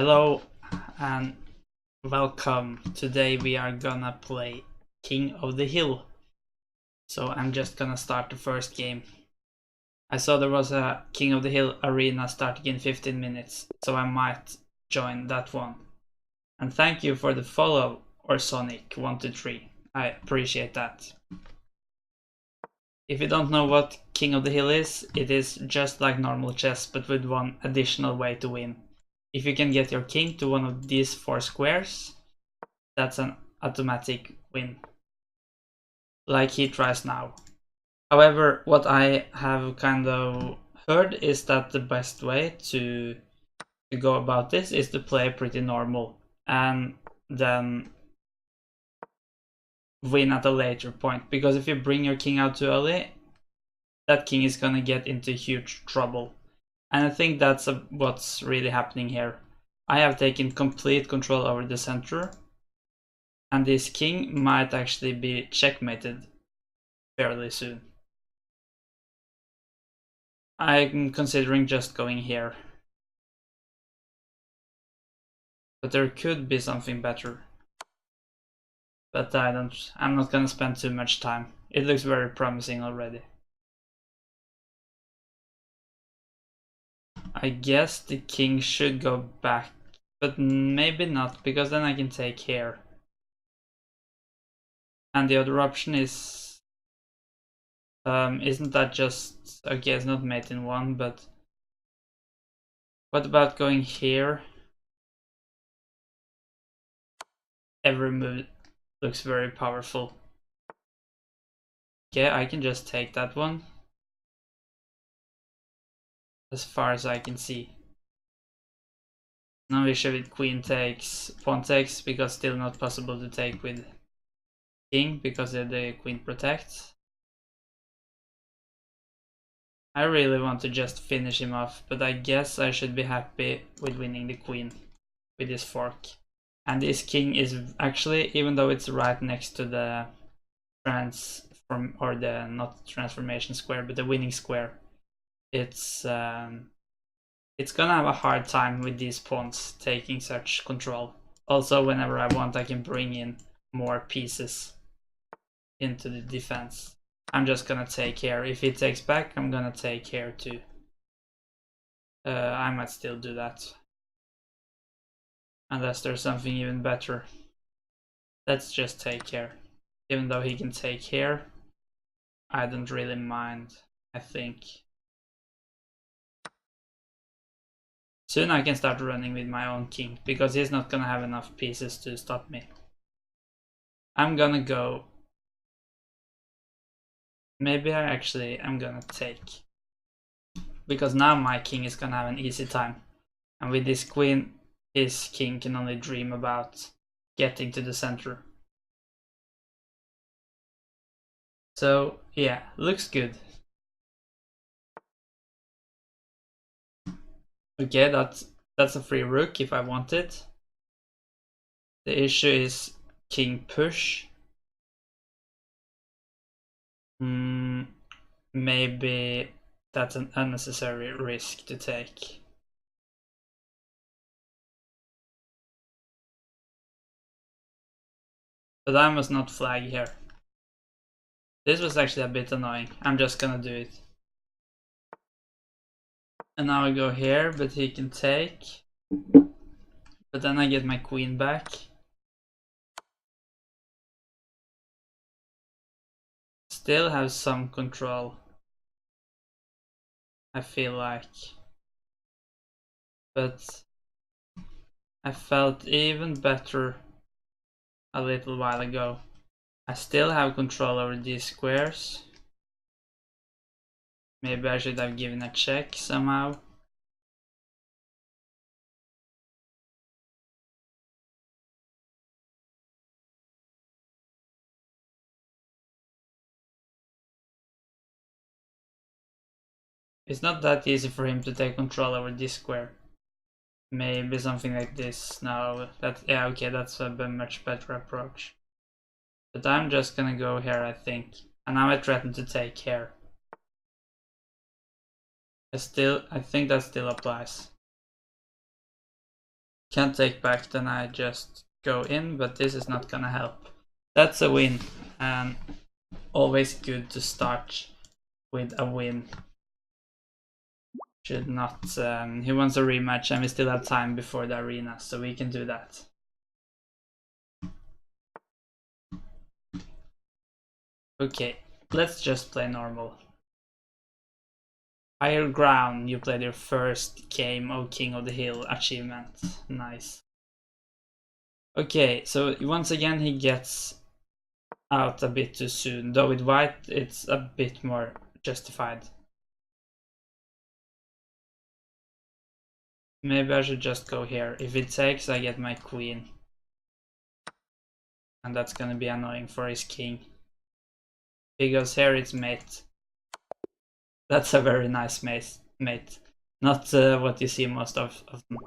Hello and welcome. Today we are gonna play King of the Hill. So I'm just gonna start the first game. I saw there was a King of the Hill arena starting in 15 minutes, so I might join that one. And thank you for the follow, or Sonic123. I appreciate that. If you don't know what King of the Hill is, it is just like normal chess but with one additional way to win. If you can get your king to one of these 4 squares, that's an automatic win, like he tries now. However, what I have kind of heard is that the best way to go about this is to play pretty normal and then win at a later point, because if you bring your king out too early, that king is gonna get into huge trouble. And I think that's what's really happening here. I have taken complete control over the center, and this king might actually be checkmated fairly soon. I'm considering just going here, but there could be something better. But I'm not gonna spend too much time. It looks very promising already. I guess the king should go back, but maybe not, because then I can take here. And the other option is, isn't that just, okay, it's not mate in one, but what about going here? Every move looks very powerful. Okay, I can just take that one, as far as I can see. No issue with queen takes, pawn takes, because still not possible to take with king, because the queen protects. I really want to just finish him off, but I guess I should be happy with winning the queen with this fork. And this king is actually, even though it's right next to the not transformation square, but the winning square, it's gonna have a hard time with these pawns taking such control. Also, whenever I want, I can bring in more pieces into the defense. I'm just gonna take here. If he takes back, I'm gonna take here too. I might still do that, unless there's something even better. Let's just take here. Even though he can take here, I don't really mind, I think. Soon I can start running with my own king, because he's not gonna have enough pieces to stop me. I'm gonna go. Maybe I'm gonna take. Because now my king is gonna have an easy time. And with this queen, his king can only dream about getting to the center. So yeah, looks good. Okay, that's a free rook if I want it. The issue is king push. Maybe that's an unnecessary risk to take. But I must not flag here. This was actually a bit annoying. I'm just gonna do it. And now I go here, but he can take. But then I get my queen back. Still have some control, I feel like. But I felt even better a little while ago. I still have control over these squares. Maybe I should have given a check somehow. It's not that easy for him to take control over this square. Maybe something like this. No, yeah, okay, that's a much better approach. But I'm just gonna go here, I think. And now I threaten to take here. I think that still applies. can't take back, then I just go in, but this is not gonna help. That's a win, and always good to start with a win. Should not. He wants a rematch, and we still have time before the arena, so we can do that. Okay, let's just play normal. Higher ground, you played your first game of King of the Hill achievement. Nice. Okay, so once again he gets out a bit too soon, though with white it's a bit more justified. Maybe I should just go here. If it takes, I get my queen. And that's gonna be annoying for his king. If he goes here, it's mate. That's a very nice mate. Not what you see most of them.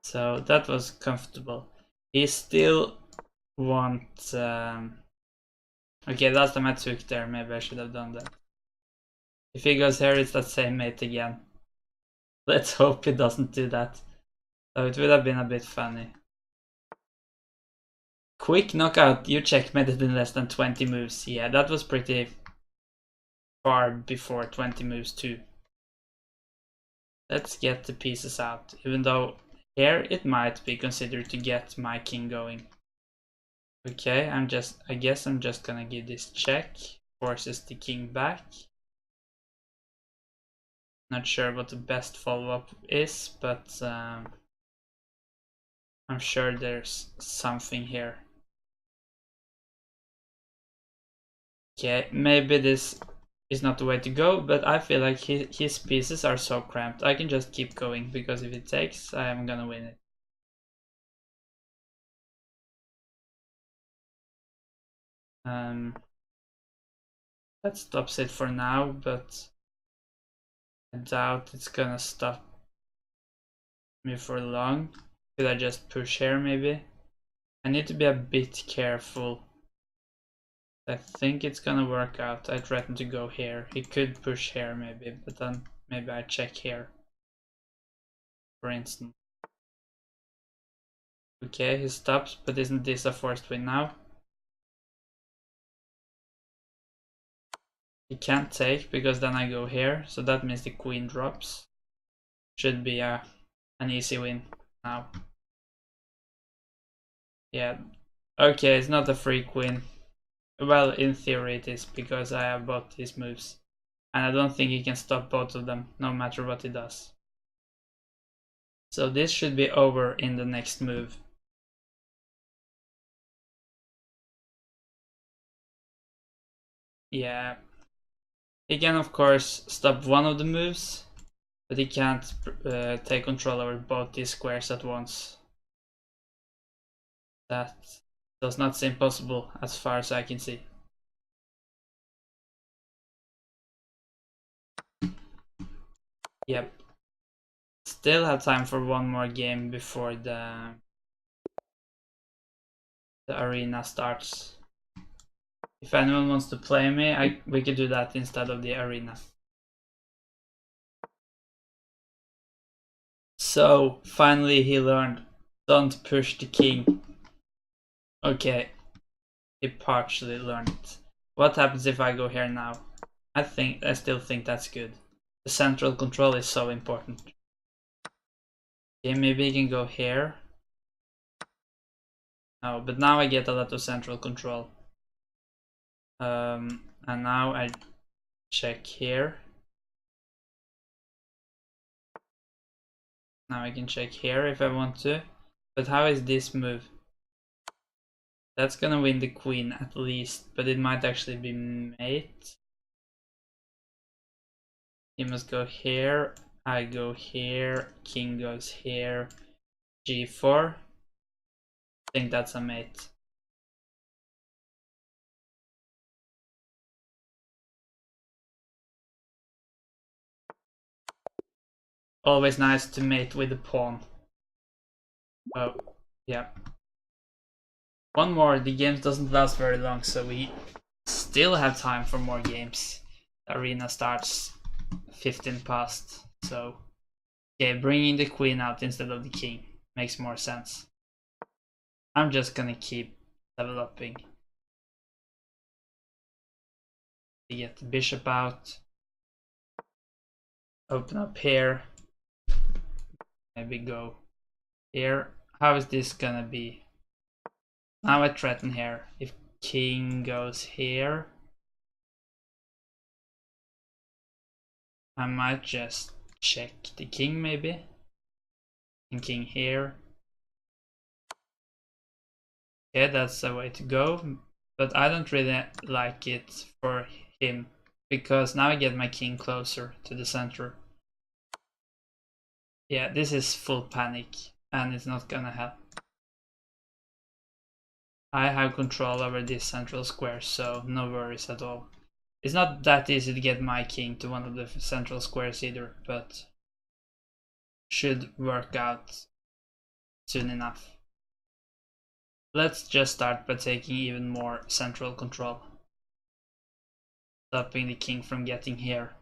So that was comfortable. He still wants... Okay, last time I took there, maybe I should have done that. If he goes here, it's that same mate again. Let's hope he doesn't do that. So it would have been a bit funny. Quick knockout, you checkmated in less than 20 moves. Yeah, that was pretty far before 20 moves too. Let's get the pieces out, even though here it might be considered to get my king going. Okay, I guess I'm just gonna give this check. Forces the king back. Not sure what the best follow-up is, but I'm sure there's something here. Okay, maybe this is not the way to go, but I feel like his pieces are so cramped. I can just keep going, because if it takes, I am gonna win it. That stops it for now, but I doubt it's gonna stop me for long. Could I just push here maybe? I need to be a bit careful. I think it's gonna work out. I threaten to go here. He could push here maybe, but then maybe I check here, for instance. Okay, he stops, but isn't this a forced win now? He can't take, because then I go here, so that means the queen drops. Should be an easy win now. Yeah, okay, it's not a free queen. Well, in theory it is, because I have both these moves. And I don't think he can stop both of them, no matter what he does. So this should be over in the next move. Yeah. He can of course stop one of the moves, but he can't take control over both these squares at once. That does not seem possible as far as I can see. Yep. Still have time for one more game before the arena starts. If anyone wants to play me, we could do that instead of the arena. So, finally he learned, don't push the king. Okay, he partially learned it. What happens if I go here now? I still think that's good. The central control is so important. Okay, maybe he can go here. No, but now I get a lot of central control. And now I check here. Now I can check here if I want to. But how is this move? That's gonna win the queen at least, but it might actually be mate. He must go here, I go here, king goes here, g4. I think that's a mate. Always nice to mate with the pawn. Oh, yeah. One more, the game doesn't last very long, so we still have time for more games. The arena starts 15 past, so okay, bringing the queen out instead of the king makes more sense. I'm just gonna keep developing. To get the bishop out. Open up here. Maybe go here. How is this gonna be? Now I threaten here. If king goes here, I might just check the king maybe. And king here. Okay, that's the way to go. But I don't really like it for him. Because now I get my king closer to the center. Yeah, this is full panic. And it's not gonna help. I have control over this central square, so no worries at all. It's not that easy to get my king to one of the central squares either, but should work out soon enough. Let's just start by taking even more central control. Stopping the king from getting here.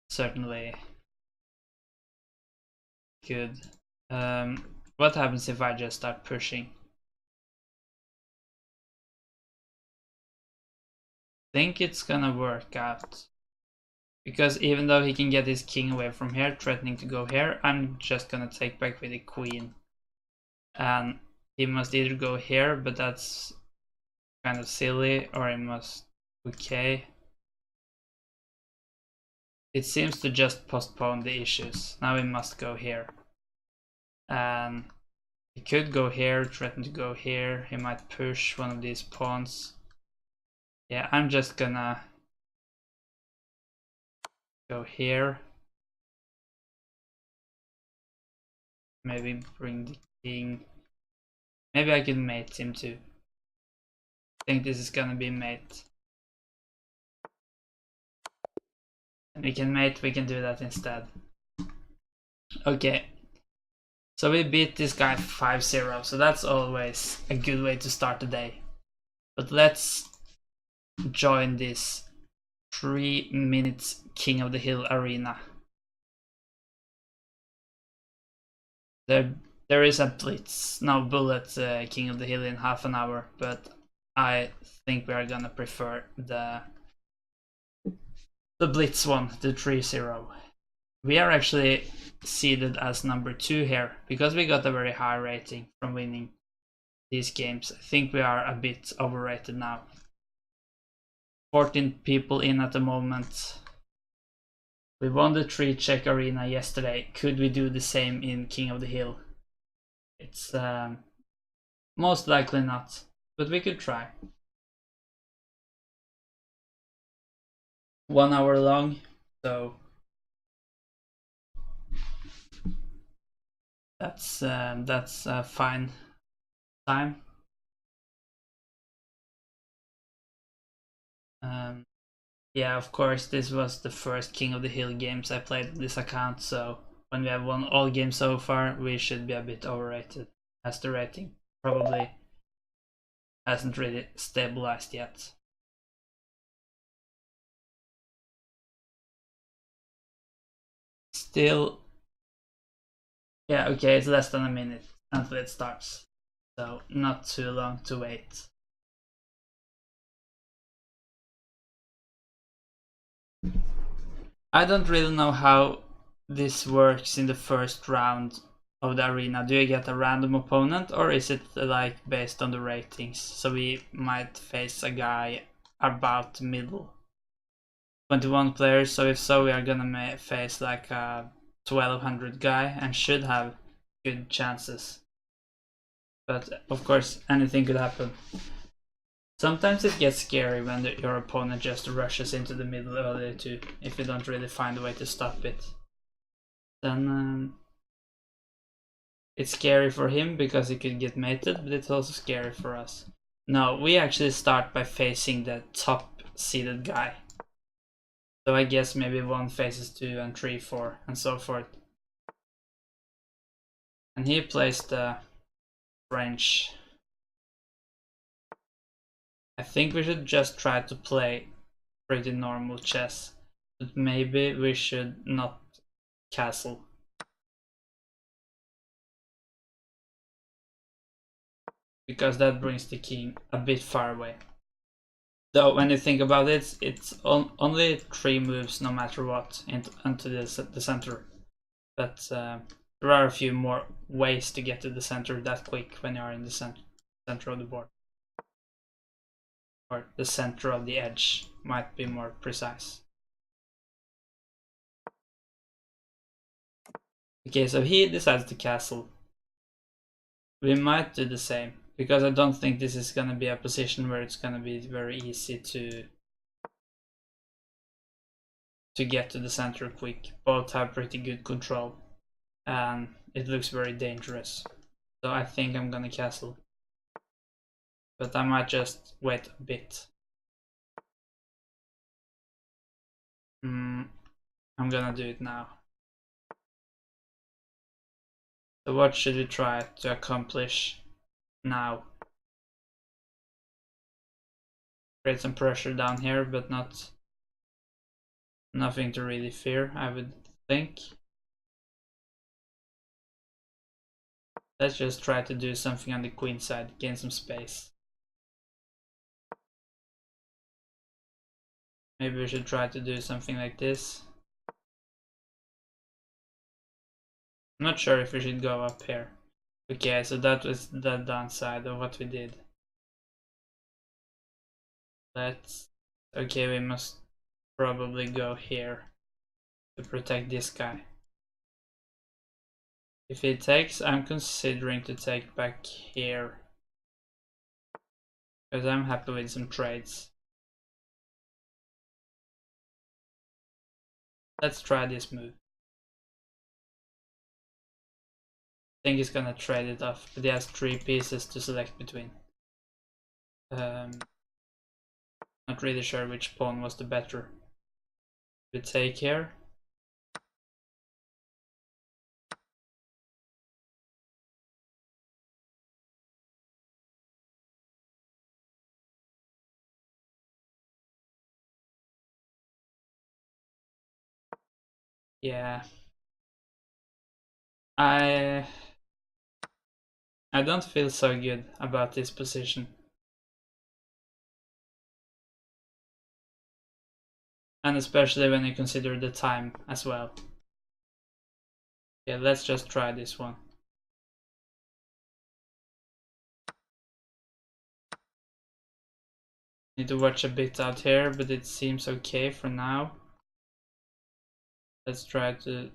Certainly good. What happens if I just start pushing? Think it's gonna work out. Because even though he can get his king away from here, threatening to go here, I'm just gonna take back with the queen. And he must either go here, but that's kind of silly, or he must... okay. It seems to just postpone the issues. Now we must go here. And he could go here, threaten to go here. He might push one of these pawns. Yeah, I'm just gonna go here. Maybe bring the king. Maybe I can mate him too. I think this is gonna be mate. And we can mate, we can do that instead. Okay. So we beat this guy 5-0, so that's always a good way to start the day. But let's join this 3 minutes King of the Hill arena. There is a blitz, no bullet King of the Hill in half an hour, but I think we are gonna prefer the blitz one, the 3-0. We are actually seeded as number 2 here, because we got a very high rating from winning these games. I think we are a bit overrated now. 14 people in at the moment. We won the 3 Czech arena yesterday. Could we do the same in King of the Hill? It's most likely not, but we could try. 1 hour long, so that's a fine time. Yeah, of course, this was the first King of the Hill games I played on this account, so when we have won all games so far, we should be a bit overrated, as the rating probably hasn't really stabilized yet. Still, yeah, okay, it's less than a minute until it starts, so not too long to wait. I don't really know how this works in the first round of the arena. Do you get a random opponent, or is it like based on the ratings? So we might face a guy about middle. 21 players, so if so, we are gonna face like a 1200 guy and should have good chances. But of course, anything could happen. Sometimes it gets scary when your opponent just rushes into the middle early too, if you don't really find a way to stop it. Then it's scary for him because he could get mated, but it's also scary for us. No, we actually start by facing the top seeded guy. So I guess maybe 1 faces 2 and 3, 4 and so forth. And he plays the French. I think we should just try to play pretty normal chess, but maybe we should not castle. Because that brings the king a bit far away. Though when you think about it, it's only 3 moves no matter what into the center. But there are a few more ways to get to the center that quick when you are in the center of the board. Or the center of the edge might be more precise. Okay, so he decides to castle. We might do the same, because I don't think this is gonna be a position where it's gonna be very easy to get to the center quick. Both have pretty good control, and it looks very dangerous. So I think I'm gonna castle. But I might just wait a bit. I'm gonna do it now. So what should we try to accomplish now? Create some pressure down here, but nothing to really fear, I would think. Let's just try to do something on the queen side, gain some space. Maybe we should try to do something like this. I'm not sure if we should go up here. Okay, so that was the downside of what we did. Okay, we must probably go here to protect this guy. If he takes, I'm considering to take back here, because I'm happy with some trades. Let's try this move. I think he's gonna trade it off, but he has 3 pieces to select between. Not really sure which pawn was the better. We take here. Yeah. I don't feel so good about this position. And especially when you consider the time as well. Yeah, let's just try this one. Need to watch a bit out here, but it seems okay for now. Let's try to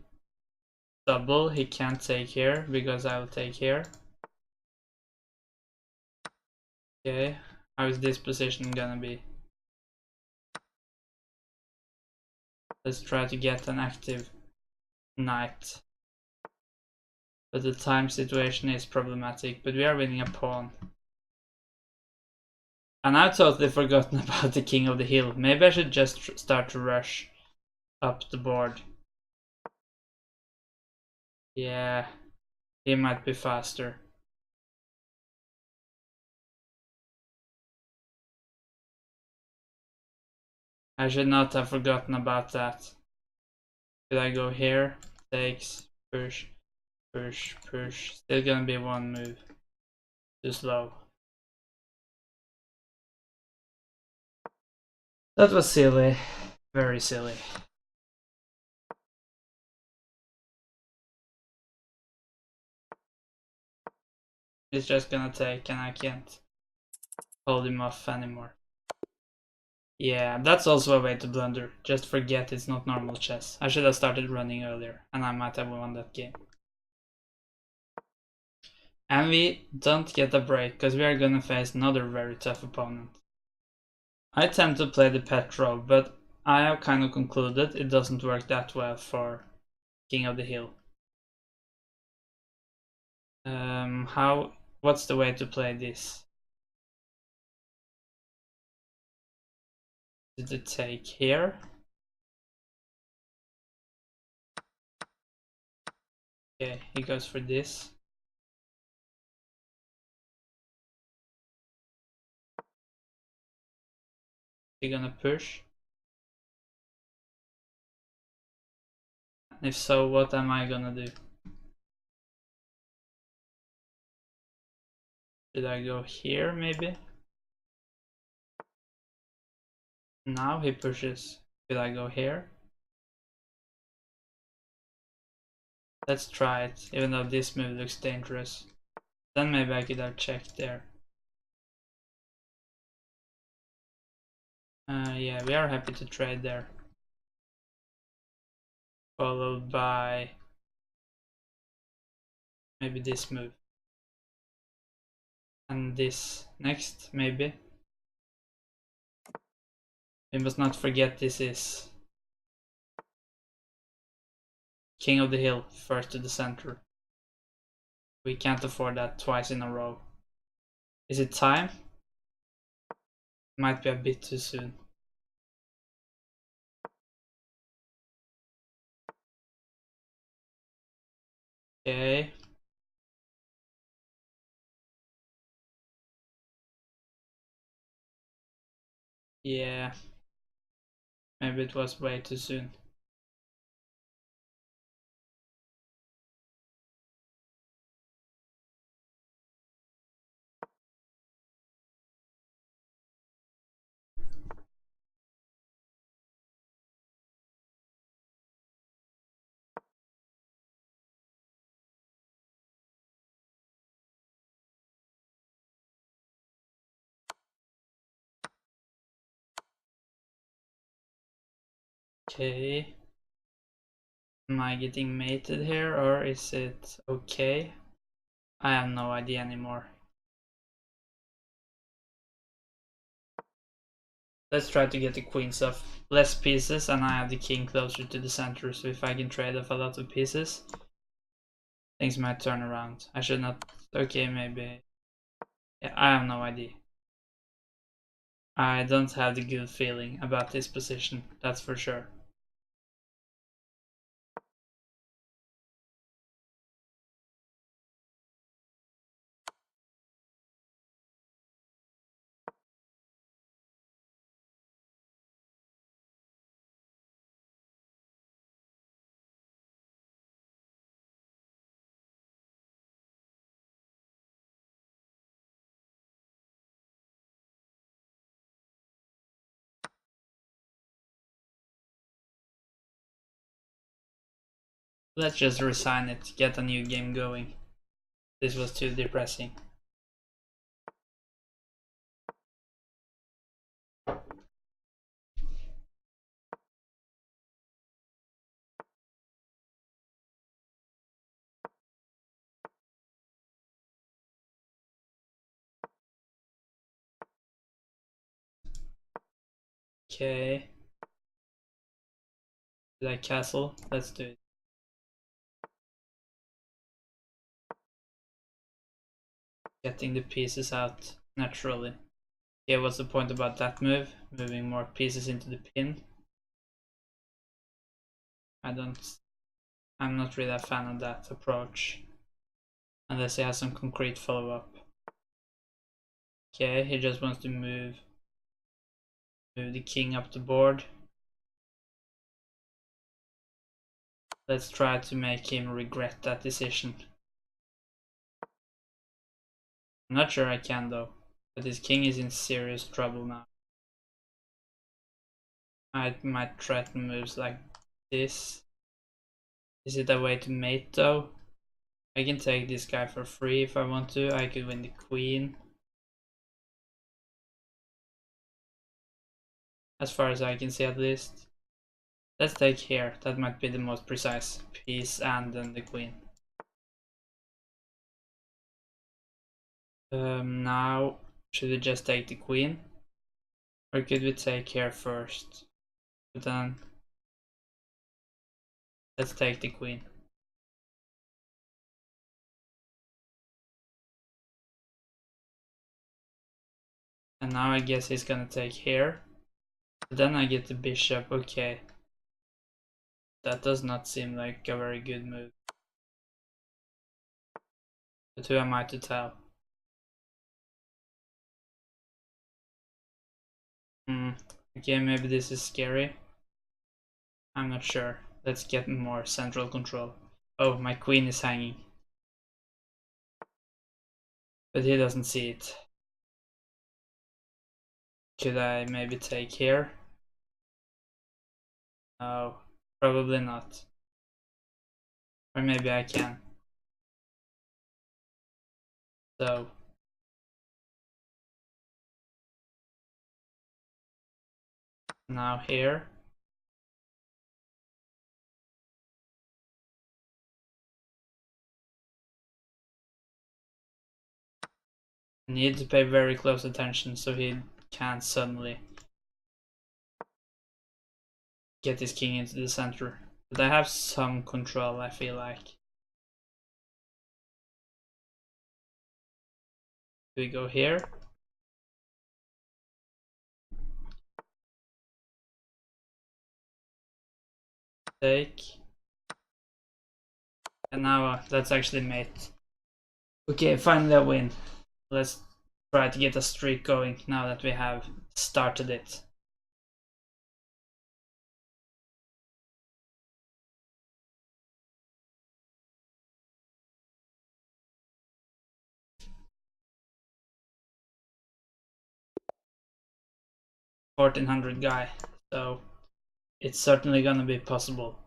double. He can't take here because I'll take here. Okay, how is this position gonna be? Let's try to get an active knight. But the time situation is problematic, but we are winning a pawn. And I've totally forgotten about the king of the hill. Maybe I should just start to rush up the board. Yeah, he might be faster. I should not have forgotten about that. Did I go here? Takes, push, push, push. Still gonna be one move. Too slow. That was silly. Very silly. He's just gonna take and I can't hold him off anymore. Yeah, that's also a way to blunder. Just forget it's not normal chess. I should have started running earlier and I might have won that game. And we don't get a break because we are gonna face another very tough opponent. I tend to play the Petrov, but I have kind of concluded it doesn't work that well for King of the Hill. What's the way to play this? Did it take here? Okay, he goes for this. He gonna push? If so, what am I gonna do? Should I go here maybe? Now he pushes. Should I go here? Let's try it, even though this move looks dangerous. Then maybe I could have checked there. Yeah, we are happy to trade there. Followed by maybe this move. And this next, maybe. We must not forget this is King of the Hill, first to the center. We can't afford that twice in a row. Is it time? Might be a bit too soon. Okay. Yeah. Maybe it was way too soon. Okay. Am I getting mated here or is it okay? I have no idea anymore. Let's try to get the queens off. Less pieces and I have the king closer to the center, so if I can trade off a lot of pieces, things might turn around. I should not... Okay, maybe... Yeah, I have no idea. I don't have the good feeling about this position, that's for sure. Let's just resign it, get a new game going. This was too depressing. Okay. That castle, let's do it. Getting the pieces out naturally. Yeah, what's the point about that move? Moving more pieces into the pin. I'm not really a fan of that approach. Unless he has some concrete follow-up. Okay, he just wants to move the king up the board. Let's try to make him regret that decision. I'm not sure I can though, but his king is in serious trouble now. I might threaten moves like this. Is it a way to mate though? I can take this guy for free if I want to. I could win the queen. As far as I can see at least. Let's take here, that might be the most precise piece, and then the queen. Now, should we just take the queen? Or could we take here first? But then, let's take the queen. And now I guess he's gonna take here. But then I get the bishop, okay. That does not seem like a very good move. But who am I to tell? Okay, maybe this is scary. I'm not sure. Let's get more central control. Oh, my queen is hanging. But he doesn't see it. Could I maybe take here? No, probably not. Or maybe I can. So now here. Need to pay very close attention so he can't suddenly get his king into the center. But I have some control, I feel like. We go here. Take. And now that's actually mate. Okay, finally a win. Let's try to get a streak going now that we have started it. $1,400 guy, so it's certainly gonna be possible.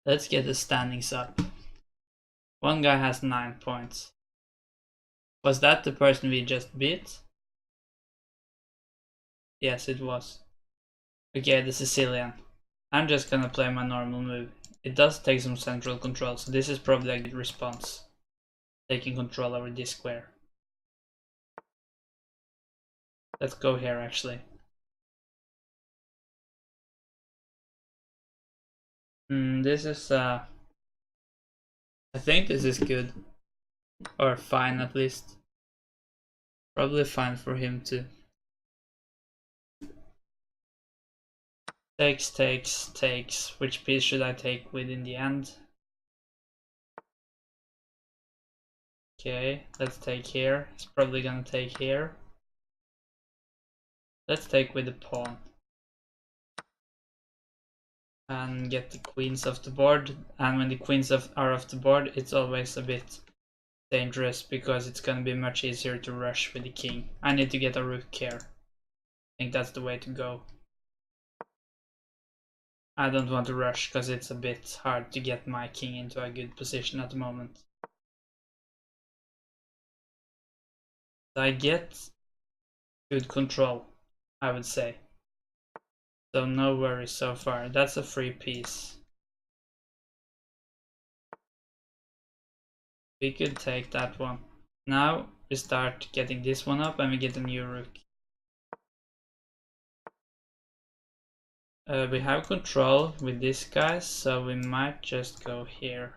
Let's get the standings up. One guy has 9 points. Was that the person we just beat? Yes, it was. Okay, the Sicilian. I'm just gonna play my normal move. It does take some central control, so this is probably a good response. Taking control over this square. Let's go here actually. This is I think this is good. Or fine at least. Probably fine for him too. Takes, takes, takes. Which piece should I take with in the end? Okay, let's take here. It's probably gonna take here. Let's take with the pawn. And get the queens off the board. And when the queens are off the board, it's always a bit dangerous because it's gonna be much easier to rush with the king. I need to get a rook here. I think that's the way to go. I don't want to rush because it's a bit hard to get my king into a good position at the moment. I get good control, I would say. So no worries so far. That's a free piece. We could take that one. Now we start getting this one up and we get a new rook. We have control with this guy, so we might just go here.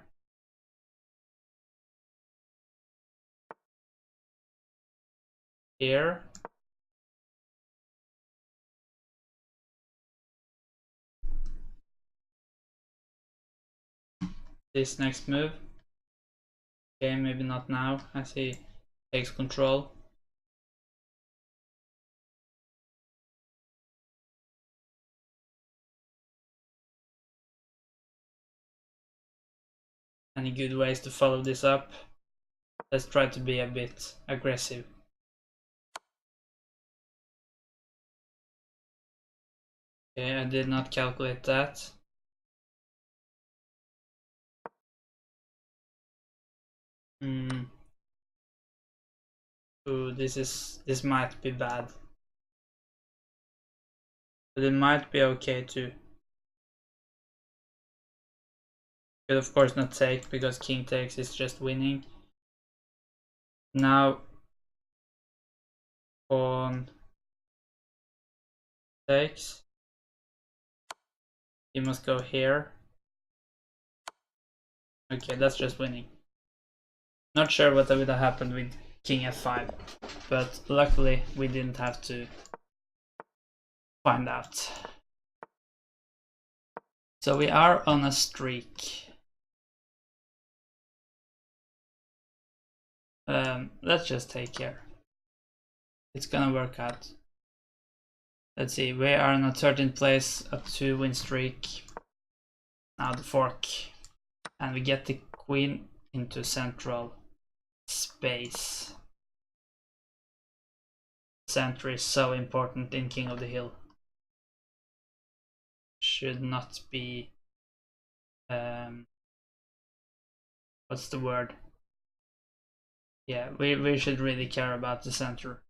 Here. This next move. Okay, maybe not now as he takes control. Any good ways to follow this up? Let's try to be a bit aggressive. Okay, I did not calculate that. Ooh, this might be bad. But it might be okay too. Could of course not take because king takes is just winning. Now pawn takes. He must go here. Okay, that's just winning. Not sure what would have happened with king f5, but luckily we didn't have to find out. So we are on a streak. Let's just take here. It's gonna work out. Let's see, we are in a 13th place, a 2-win streak. Now the fork. And we get the queen into central space. Center is so important in King of the Hill. Should not be... what's the word? Yeah, we should really care about the center.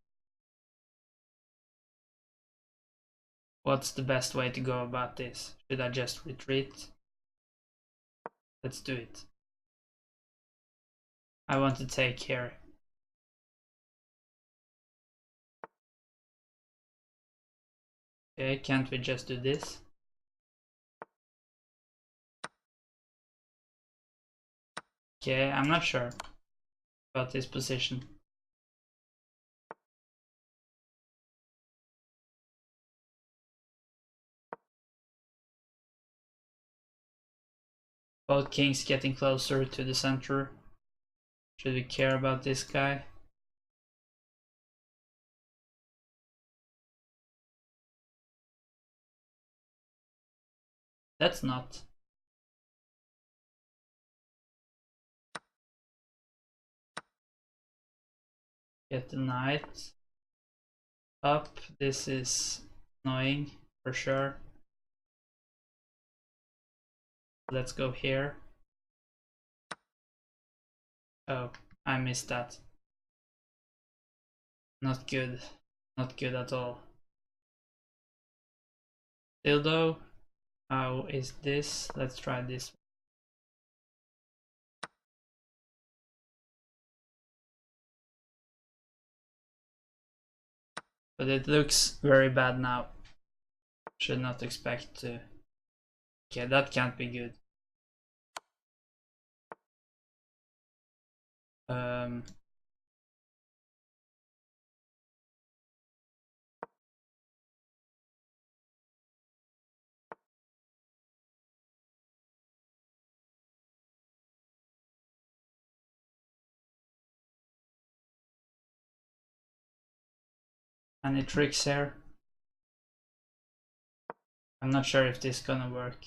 What's the best way to go about this? Should I just retreat? Let's do it. I want to take here. Okay, can't we just do this? Okay, I'm not sure about this position. Both kings getting closer to the center. Should we care about this guy? That's not. Get the knight up. This is annoying for sure. Let's go here. Oh, I missed that. Not good. Not good at all. Dildo. How is this? Let's try this. But it looks very bad now. Should not expect to. Okay, that can't be good. Any tricks here? I'm not sure if this is gonna work.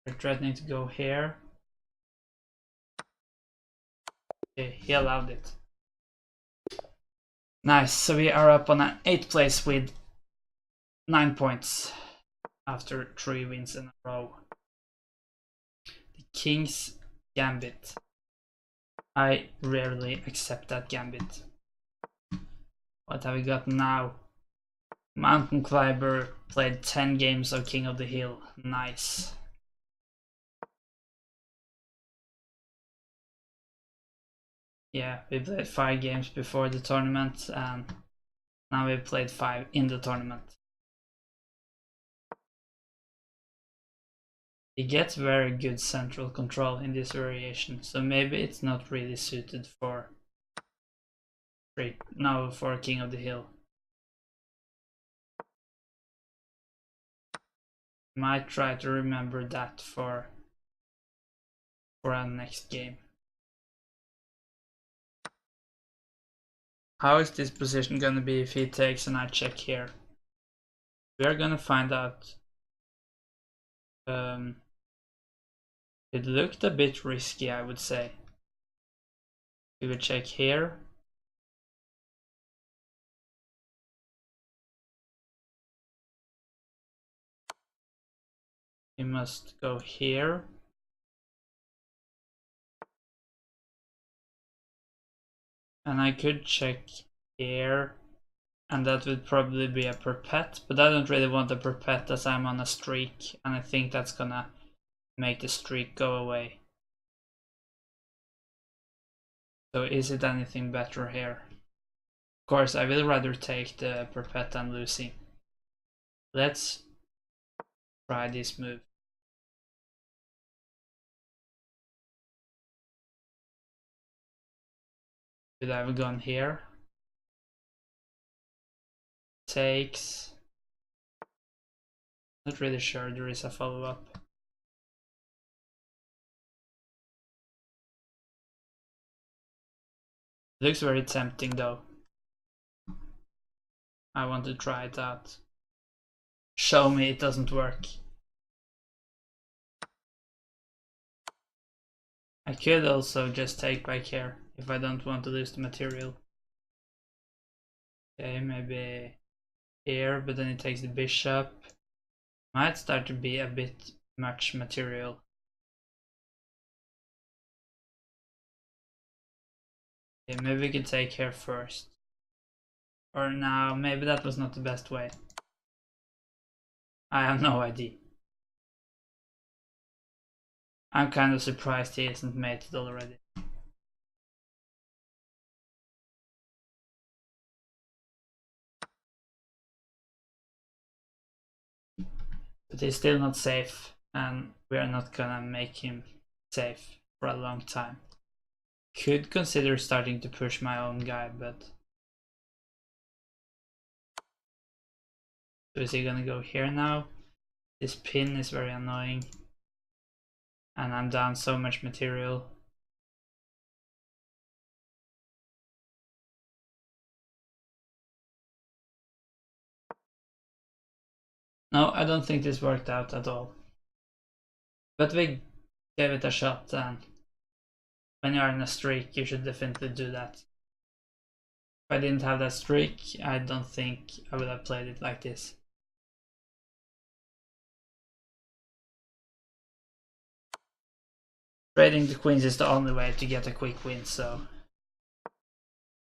We're threatening to go here. Okay, he allowed it. Nice, so we are up on an 8th place with 9 points after 3 wins in a row. The King's Gambit. I rarely accept that gambit. What have we got now? Mountain Climber played 10 games of King of the Hill. Nice. Yeah, we played 5 games before the tournament and now we've played 5 in the tournament. He gets very good central control in this variation, so maybe it's not really suited for King of the Hill. Might try to remember that for our next game. How is this position gonna be if he takes and I check here? We are gonna find out. It looked a bit risky, I would say. We will check here. We must go here. And I could check here. And that would probably be a perpet, but I don't really want a perpet as I'm on a streak, and I think that's gonna make the streak go away. So is it anything better here? Of course, I will rather take the perpet than losing. Let's try this move. Could I have gone here? Takes. Not really sure there is a follow-up. Looks very tempting though. I want to try it out. Show me it doesn't work. I could also just take back here if I don't want to lose the material. Okay, maybe here, but then it takes the bishop. Might start to be a bit much material. Okay, maybe we could take here first. Or now, maybe that was not the best way. I have no idea. I'm kind of surprised he isn't mated already. But he's still not safe, and we're not gonna make him safe for a long time. Could consider starting to push my own guy, but... So is he gonna go here now? This pin is very annoying. And I'm down so much material. No, I don't think this worked out at all. But we gave it a shot, and when you are in a streak, you should definitely do that. If I didn't have that streak, I don't think I would have played it like this. Trading the queens is the only way to get a quick win, so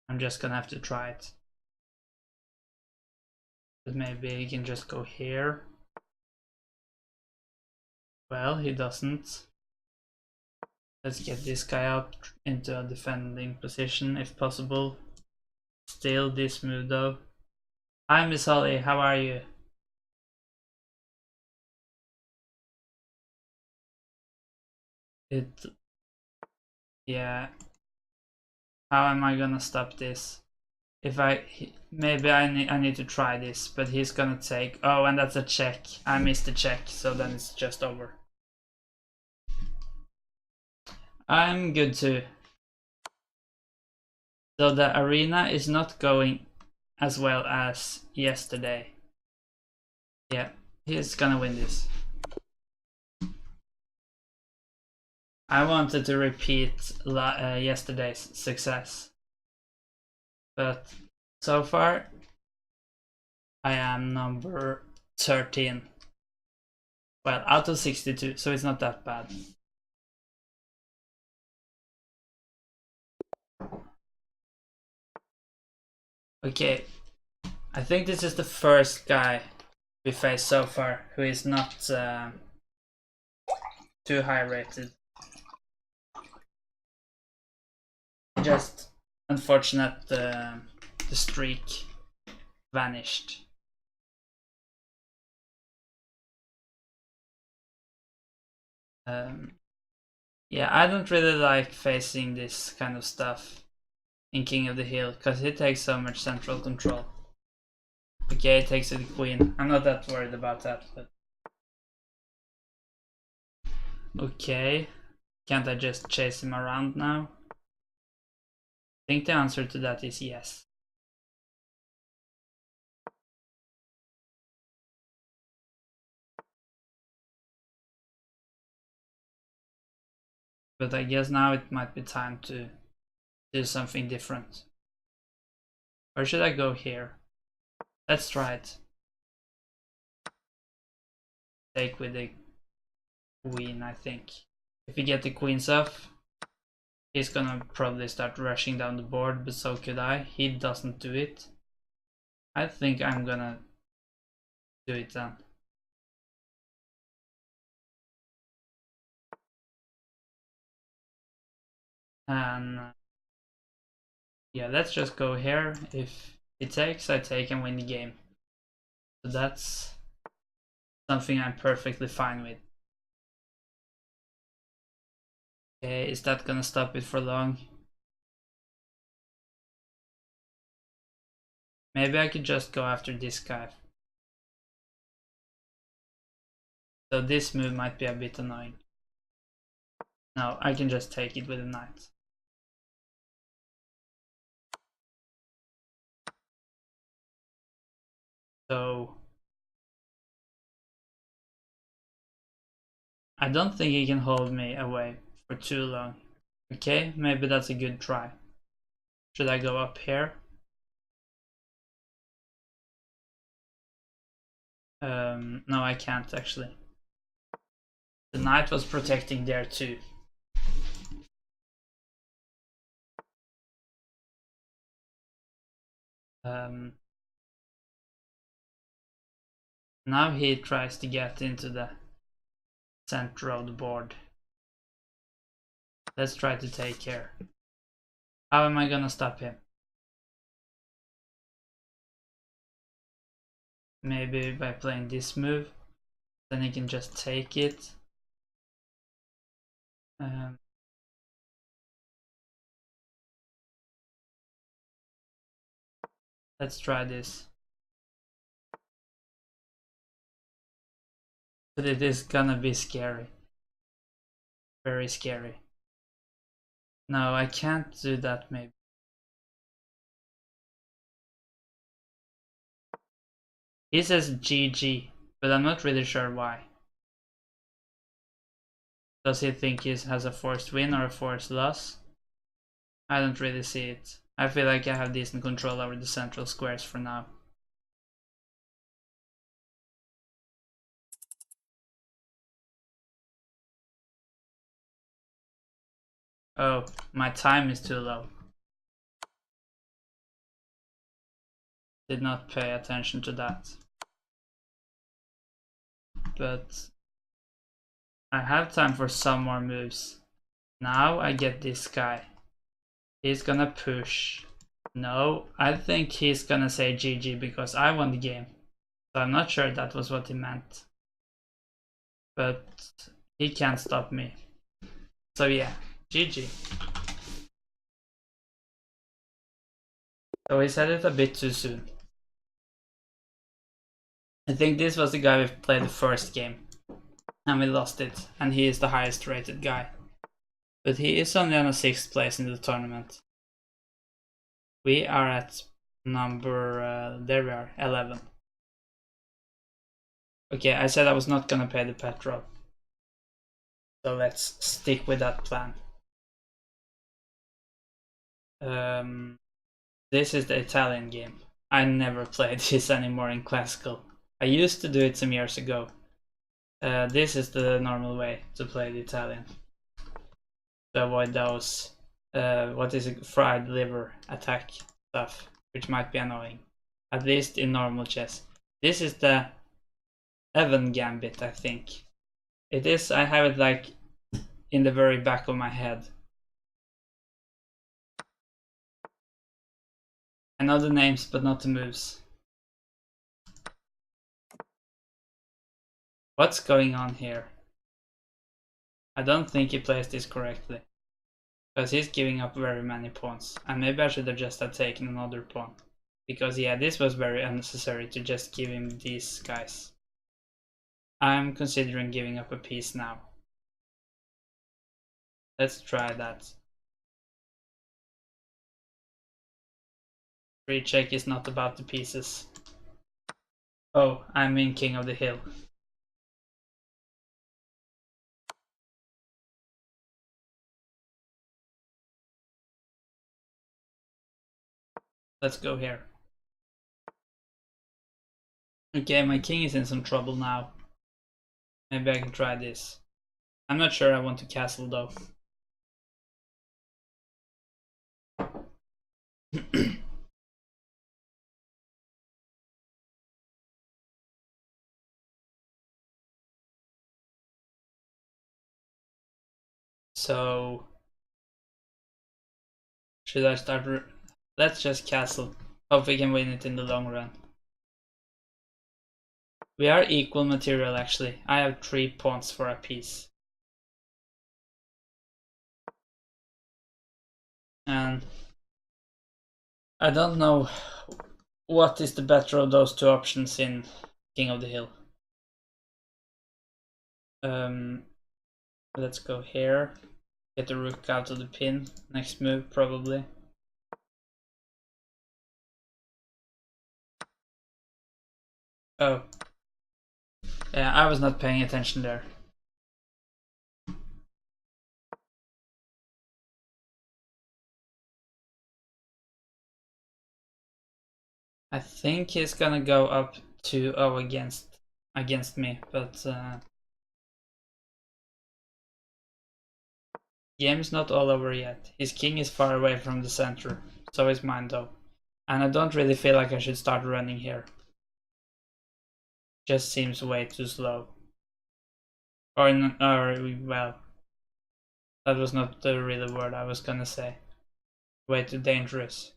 I'm just gonna have to try it. But maybe he can just go here. Well, he doesn't. Let's get this guy up into a defending position if possible. Still this move though. Hi Miss Holly, how are you? Yeah. How am I gonna stop this? If maybe I need to try this, but he's gonna take, oh, and that's a check. I missed the check, so then it's just over. I'm good too. So the arena is not going as well as yesterday. Yeah, he's gonna win this. I wanted to repeat yesterday's success, but so far I am number 13. Well, out of 62, so it's not that bad. Okay, I think this is the first guy we faced so far who is not too high rated. Just unfortunate the streak vanished. Yeah, I don't really like facing this kind of stuff in King of the Hill because it takes so much central control. Okay, it takes the queen. I'm not that worried about that, but okay. Can't I just chase him around now? I think the answer to that is yes. But I guess now it might be time to do something different. Or should I go here? Let's try it. Take with the queen, I think. If we get the queens off, he's gonna probably start rushing down the board, but so could I. He doesn't do it. I think I'm gonna do it then. And yeah, let's just go here. If it takes, I take and win the game. So that's something I'm perfectly fine with. Okay, is that gonna stop it for long? Maybe I could just go after this guy. So this move might be a bit annoying. No, I can just take it with a knight. So I don't think he can hold me away for too long. Okay, maybe that's a good try. Should I go up here? No, I can't actually. The knight was protecting there too. Now he tries to get into the center of the board. Let's try to take care. How am I gonna stop him? Maybe by playing this move. Then he can just take it. Let's try this. But it is gonna be scary. Very scary. No, I can't do that maybe. He says GG, but I'm not really sure why. Does he think he has a forced win or a forced loss? I don't really see it. I feel like I have decent control over the central squares for now. Oh, my time is too low. Did not pay attention to that. But I have time for some more moves. Now I get this guy. He's gonna push. No, I think he's gonna say GG because I won the game. So I'm not sure that was what he meant. But he can't stop me. So yeah, GG. So he said it a bit too soon. I think this was the guy we played the first game. And we lost it. And he is the highest rated guy. But he is only on a 6th place in the tournament. We are at number, there we are, 11. Okay, I said I was not gonna pay the petrol. So let's stick with that plan. This is the Italian game. I never played this anymore in classical. I used to do it some years ago. This is the normal way to play the Italian. To avoid those, what is it, fried liver attack stuff, which might be annoying. At least in normal chess. This is the Evan Gambit, I think. It is, I have it like in the very back of my head. I know the names, but not the moves. What's going on here? I don't think he plays this correctly. Because he's giving up very many pawns. And maybe I should have just have taken another pawn. Because yeah, this was very unnecessary to just give him these guys. I'm considering giving up a piece now. Let's try that. Free check is not about the pieces. Oh, I'm in King of the Hill. Let's go here. Okay, my king is in some trouble now. Maybe I can try this. I'm not sure I want to castle though. So should I start? Let's just castle. Hope we can win it in the long run. We are equal material actually. I have 3 pawns for a piece. And I don't know what is the better of those 2 options in King of the Hill. Let's go here. Get the rook out of the pin. Next move probably. Oh. Yeah, I was not paying attention there. I think he's gonna go up 2-0 against me, but game's not all over yet. His king is far away from the center, so is mine though. And I don't really feel like I should start running here. Just seems way too slow. Or well, that was not the real word I was gonna say. Way too dangerous.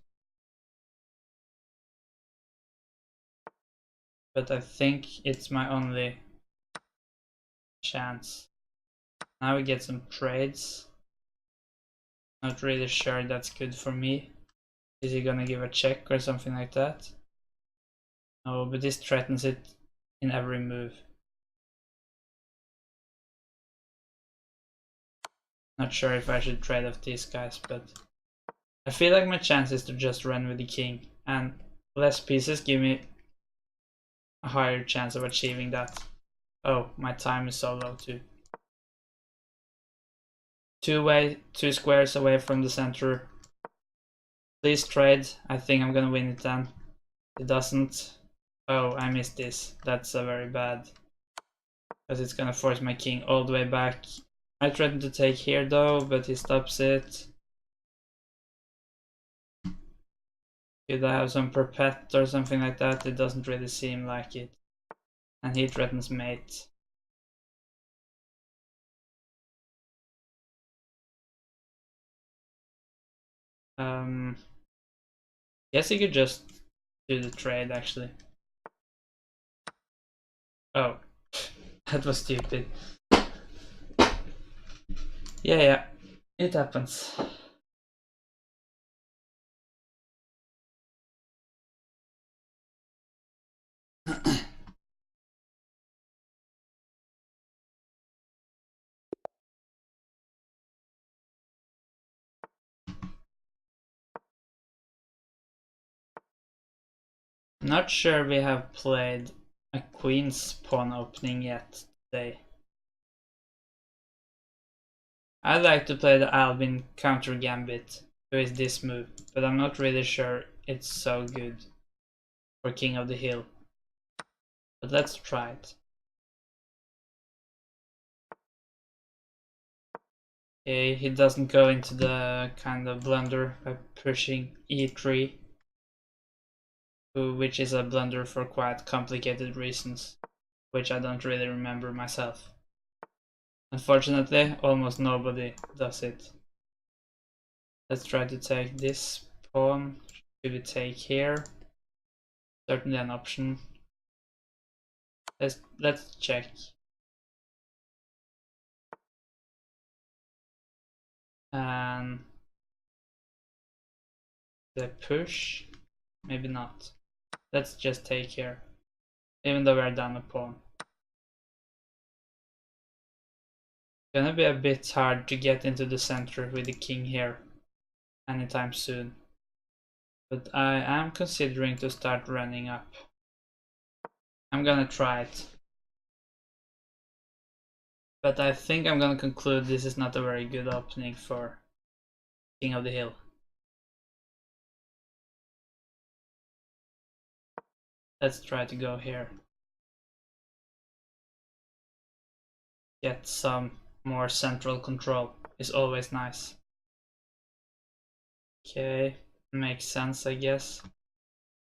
But I think it's my only chance. Now we get some trades. Not really sure that's good for me. Is he gonna give a check or something like that? No, but this threatens it in every move. Not sure if I should trade off these guys, but I feel like my chance is to just run with the king, and less pieces give me a higher chance of achieving that. Oh, my time is so low too. Two squares away from the center. Please trade. I think I'm gonna win it then. It doesn't. Oh, I missed this. That's a very bad. Because it's gonna force my king all the way back. I threaten to take here though, but he stops it. Could I have some perpet or something like that? It doesn't really seem like it. And he threatens mate. Guess he could just do the trade actually. Oh, that was stupid. Yeah, it happens. Not sure we have played a queen's pawn opening yet today. I'd like to play the Albin counter gambit, who is this move, but I'm not really sure it's so good for King of the Hill. But let's try it. Okay, he doesn't go into the kind of blunder by pushing e3, which is a blunder for quite complicated reasons, which I don't really remember myself. Unfortunately, almost nobody does it. Let's try to take this pawn. Should we take here? Certainly an option. Let's check. And the push, maybe not. Let's just take here, even though we're down a pawn. Gonna be a bit hard to get into the center with the king here anytime soon. But I am considering to start running up. I'm gonna try it. But I think I'm gonna conclude this is not a very good opening for King of the Hill. Let's try to go here. Get some more central control is always nice. Okay, makes sense I guess.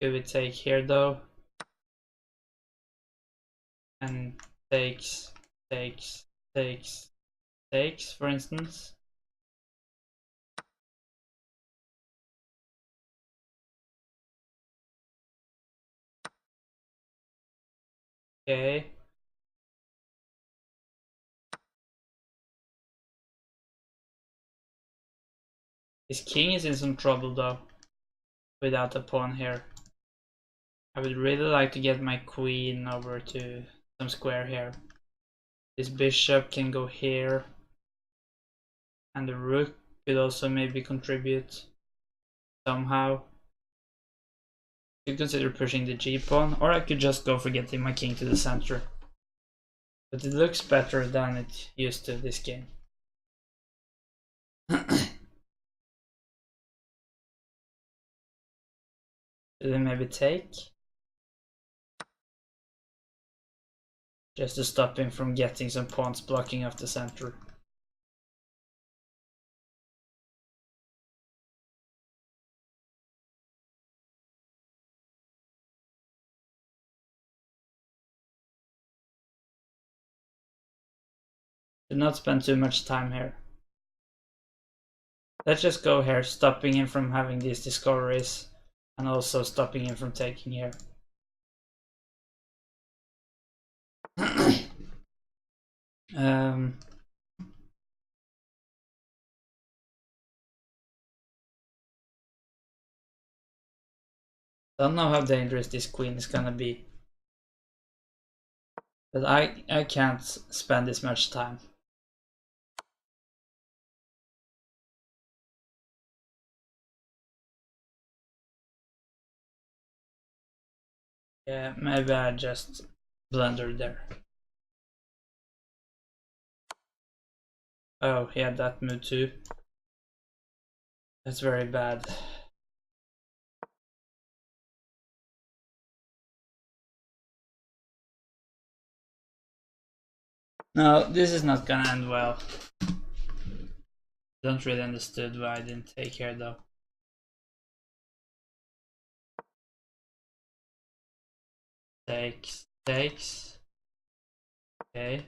Could we take here though? And takes, for instance. Okay. His king is in some trouble though, without a pawn here. I would really like to get my queen over to some square here. This bishop can go here. And the rook could also maybe contribute somehow. I could consider pushing the G-pawn, or I could just go for getting my king to the center. But it looks better than it used to this game. Then maybe take? Just to stop him from getting some pawns blocking off the center. Do not spend too much time here. Let's just go here, stopping him from having these discoveries, and also stopping him from taking here. Don't know how dangerous this queen is gonna be. But I can't spend this much time. Yeah, maybe I just blundered there. Oh, he had that move too. That's very bad. No, this is not gonna end well. Don't really understood why I didn't take here though. Takes. Okay,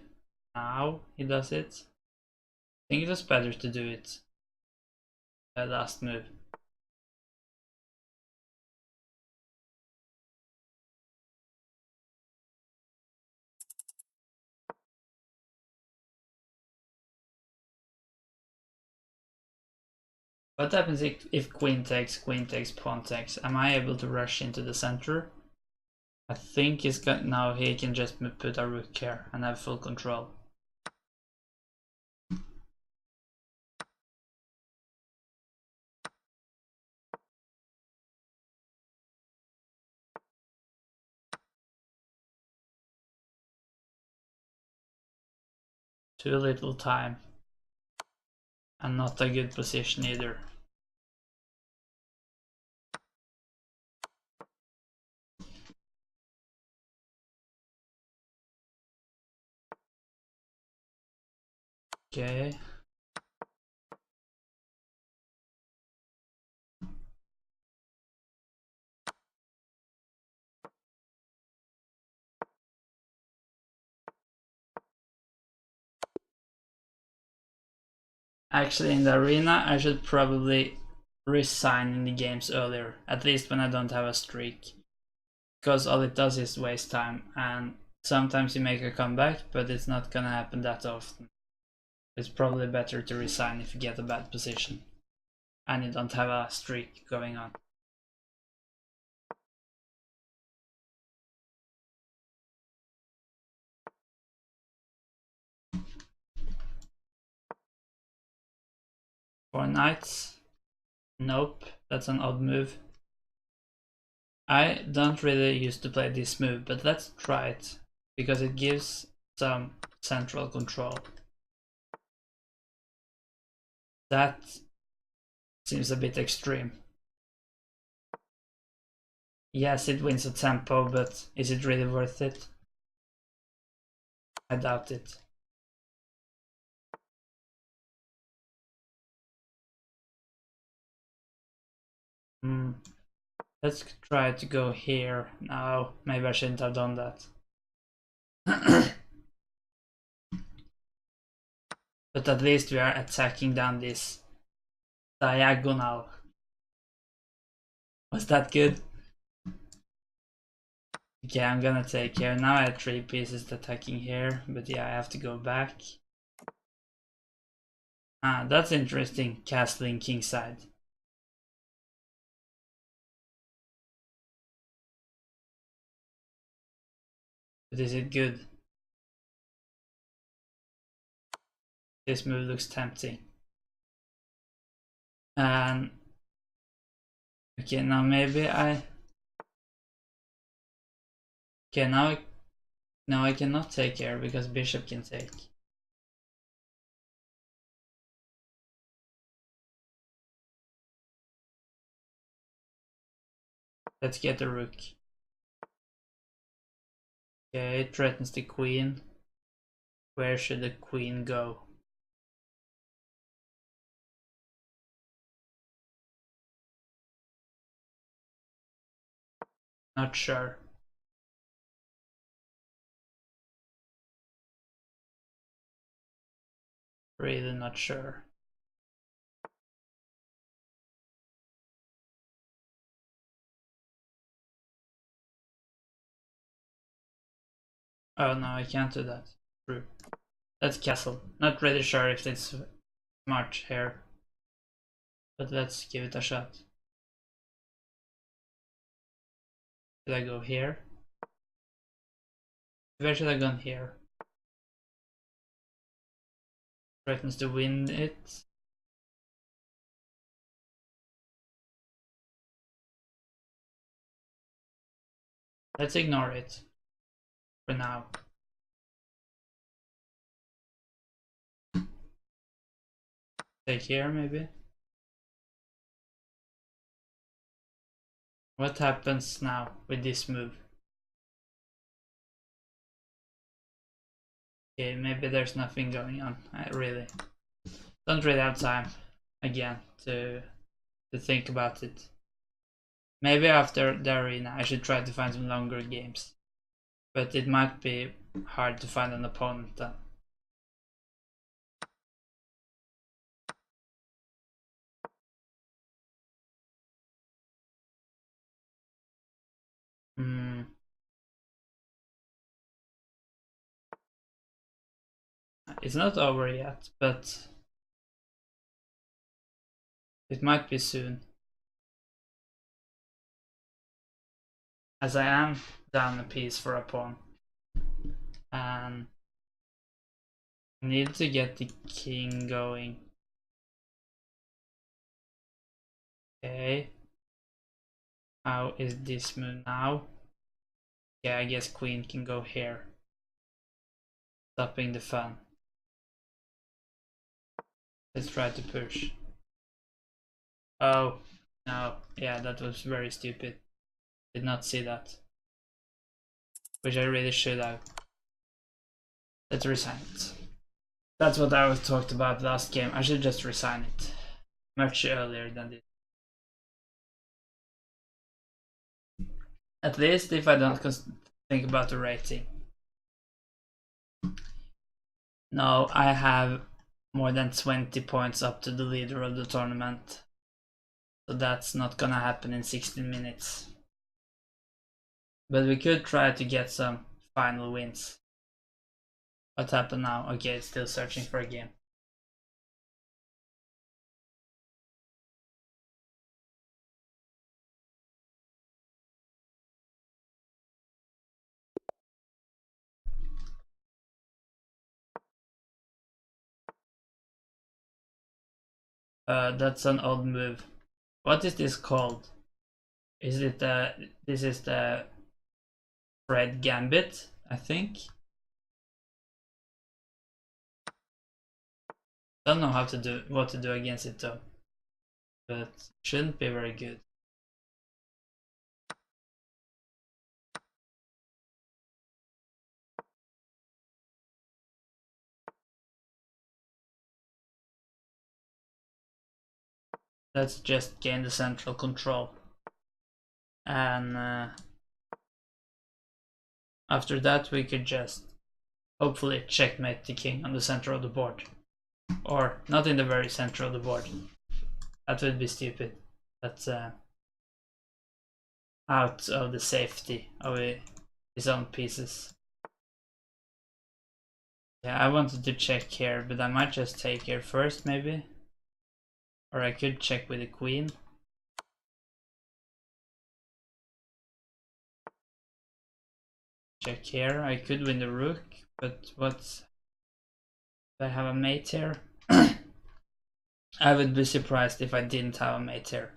now he does it. I think it was better to do it. The last move. What happens if queen takes, pawn takes? Am I able to rush into the center? I think he's got now. He can just put a rook here and have full control. Too little time. And not a good position either. Okay. Actually, in the arena, I should probably resign in the games earlier, at least when I don't have a streak. Because all it does is waste time, and sometimes you make a comeback, but it's not gonna happen that often. It's probably better to resign if you get a bad position and you don't have a streak going on. Four knights? Nope, that's an odd move. I don't really used to play this move, but let's try it, because it gives some central control. That seems a bit extreme. Yes, it wins a tempo, but is it really worth it? I doubt it. Let's try to go here. No, maybe I shouldn't have done that. But at least we are attacking down this diagonal. Was that good? Okay, I'm gonna take here. Now I have 3 pieces attacking here, but yeah, I have to go back. Ah, that's interesting, castling kingside. But is it good? This move looks tempting. And okay, now maybe I Okay, now I cannot take here because bishop can take. Let's get the rook. Okay, it threatens the queen. Where should the queen go? Not sure. Really not sure. Oh no, I can't do that. True. Let's castle. Not really sure if it's smart here. But let's give it a shot. Should I go here? Where should I go here? Threatens to win it. Let's ignore it. For now. Take here maybe? What happens now with this move? Okay, maybe there's nothing going on. I really don't really have time again to think about it. Maybe after the arena I should try to find some longer games. But it might be hard to find an opponent then. It's not over yet, but it might be soon. As I am down a piece for a pawn. And I need to get the king going. Okay. How is this move now? Yeah, I guess queen can go here. Stopping the fun. Let's try to push. Oh, no. Yeah, that was very stupid. Did not see that. Which I really should have. Let's resign it. That's what I was talked about last game. I should just resign it. Much earlier than this. At least if I don't think about the rating. No, I have more than 20 points up to the leader of the tournament. So that's not gonna happen in 16 minutes. But we could try to get some final wins. What happened now? Okay, it's still searching for a game. That's an odd move. What is this called? Is it this is the Fred Gambit, I think? Don't know how to do what to do against it though. But shouldn't be very good. Let's just gain the central control. And after that we could just hopefully checkmate the king on the center of the board. Or not in the very center of the board. That would be stupid. That's out of the safety of his own pieces. Yeah, I wanted to check here, but I might just take here first maybe. Or I could check with the queen. Check here, I could win the rook, but what's... Do I have a mate here? I would be surprised if I didn't have a mate here.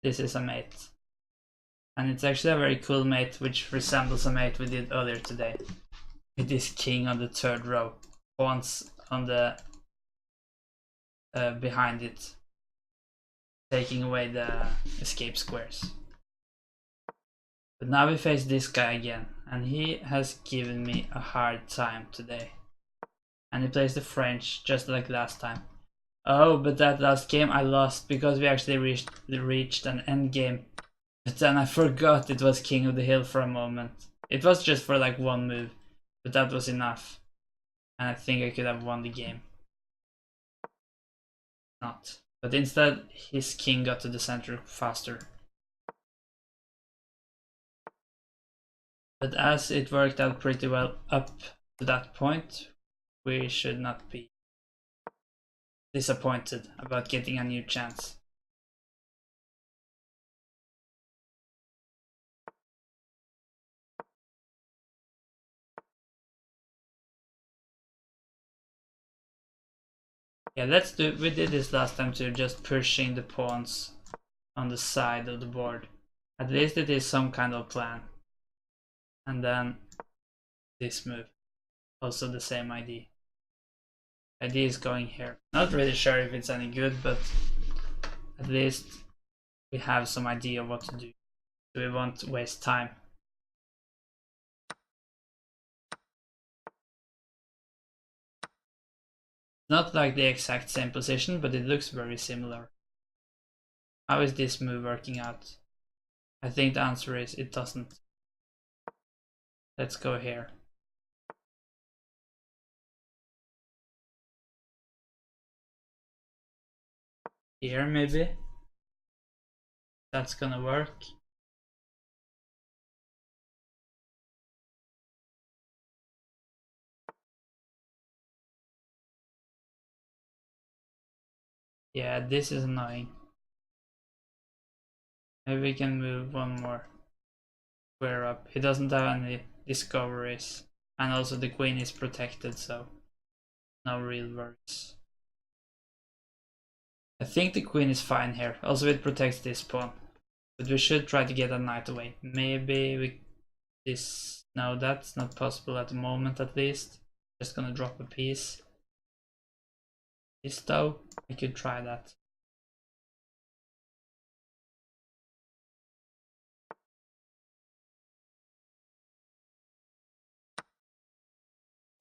this is a mate. And it's actually a very cool mate, which resembles a mate we did earlier today. With this king on the third row, pawns on the behind it, taking away the escape squares. But now we face this guy again, and he has given me a hard time today. And he plays the French just like last time. Oh, but that last game I lost because we actually reached an end game. But then I forgot it was King of the Hill for a moment. It was just for like one move, but that was enough. And I think I could have won the game. Not. But instead, his king got to the center faster. But as it worked out pretty well up to that point, we should not be disappointed about getting a new chance. Yeah, we did this last time too, just pushing the pawns on the side of the board. At least it is some kind of plan. And then this move, also the same idea. Idea is going here. Not really sure if it's any good, but at least we have some idea of what to do. So we won't waste time. Not like the exact same position, but it looks very similar. How is this move working out? I think the answer is it doesn't. Let's go here. Here maybe? That's gonna work. Yeah, this is annoying. Maybe we can move one more square up. He doesn't have any discoveries. And also the queen is protected, so no real worries. I think the queen is fine here. Also it protects this pawn. But we should try to get a knight away. Maybe we... No, that's not possible at the moment at least. Just gonna drop a piece. This though, I could try that.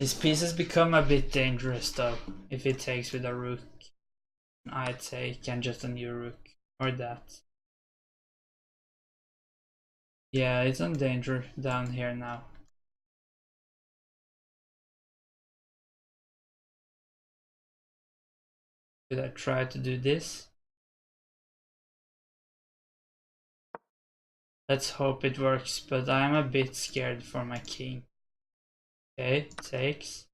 These pieces become a bit dangerous though, if it takes with a rook. I take and just a new rook, or that. Yeah, it's in danger down here now. Should I try to do this? Let's hope it works, but I'm a bit scared for my king. Okay, takes.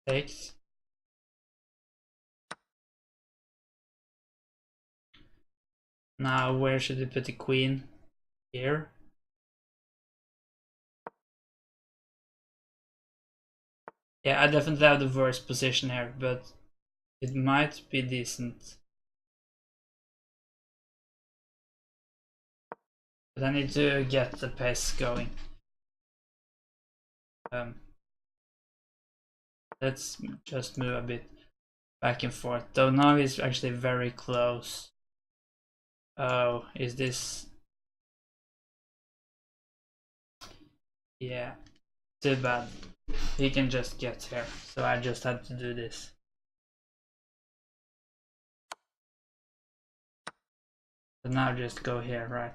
Takes. Now where should we put the queen? Here. Yeah, I definitely have the worst position here, but it might be decent. But I need to get the pace going. Let's just move a bit back and forth. Though now he's actually very close. Oh, is this... Yeah, too bad. He can just get here, so I just had to do this. But now just go here, right?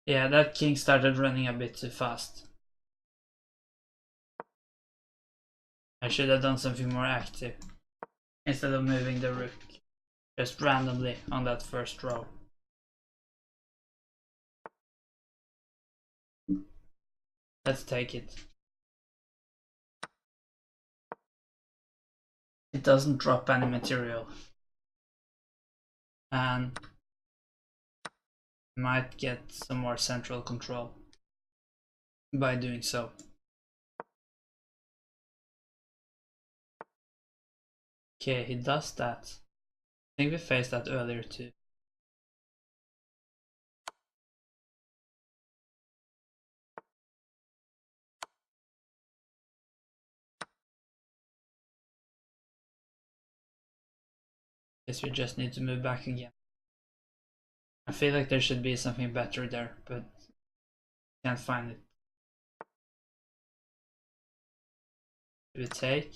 Yeah, that king started running a bit too fast. I should have done something more active. Instead of moving the rook just randomly on that first row. Let's take it. It doesn't drop any material. And might get some more central control. by doing so. Okay, he does that. I think we faced that earlier too. Guess we just need to move back again. I feel like there should be something better there, but can't find it. Do we take?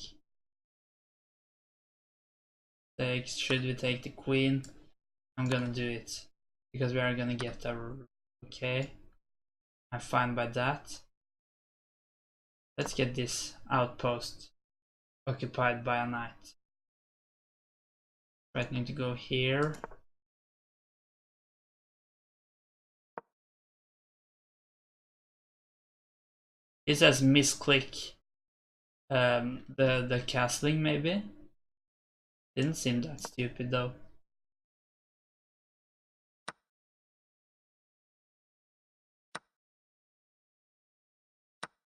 Takes. Should we take the queen? I'm gonna do it because we are gonna get a. Okay, I'm fine by that. Let's get this outpost occupied by a knight. Threatening to go here. It says misclick. The castling maybe. Didn't seem that stupid though.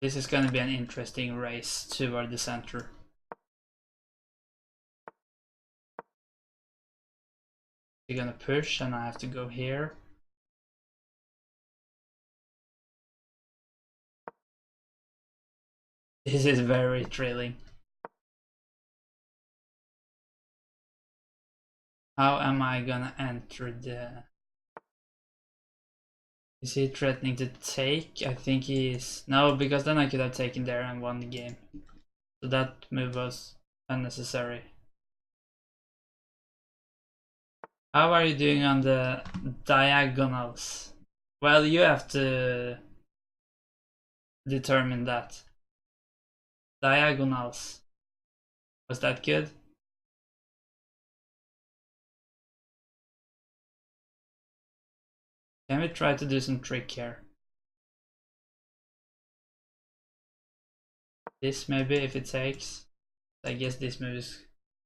This is gonna be an interesting race toward the center. You're gonna push and I have to go here. This is very thrilling. How am I gonna enter the... Is he threatening to take? I think he is. No, because then I could have taken there and won the game. So that move was unnecessary. How are you doing on the diagonals? Well, you have to determine that. Diagonals. Was that good? Can we try to do some trick here? This maybe, if it takes. I guess this move is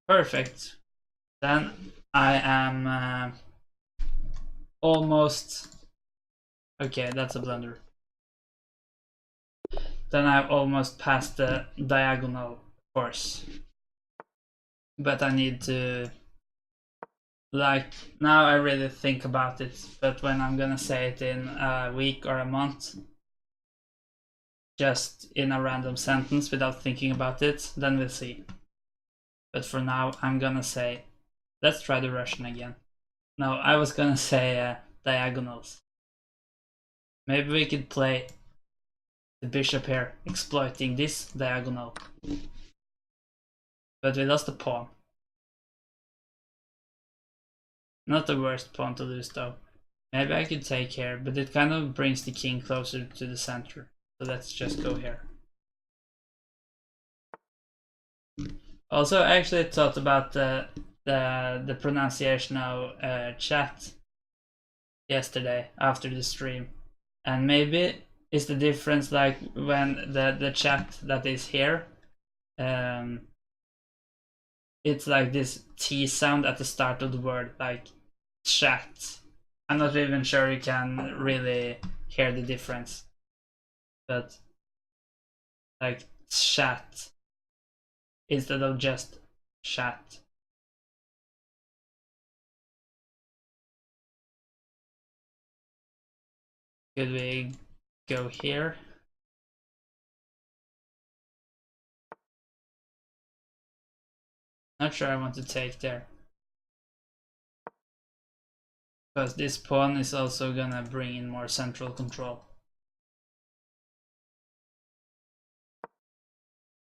perfect. Then I am almost... Okay, that's a blunder. Then I've almost passed the diagonal course. But I need to... Like, now I really think about it, but when I'm gonna say it in a week or a month, just in a random sentence without thinking about it, then we'll see. But for now, I'm gonna say, let's try the Russian again. No, I was gonna say diagonals. Maybe we could play the bishop here, exploiting this diagonal. But we lost the pawn. Not the worst pawn to lose though. Maybe I could take here, but it kind of brings the king closer to the center. So let's just go here. Also, I actually thought about the pronunciation of chat yesterday after the stream, and maybe is the difference like when the chat that is here, it's like this T sound at the start of the word, like chat. I'm not even sure you can really hear the difference, but like chat instead of just chat. Could we go here? Not sure I want to take there. Because this pawn is also gonna bring in more central control.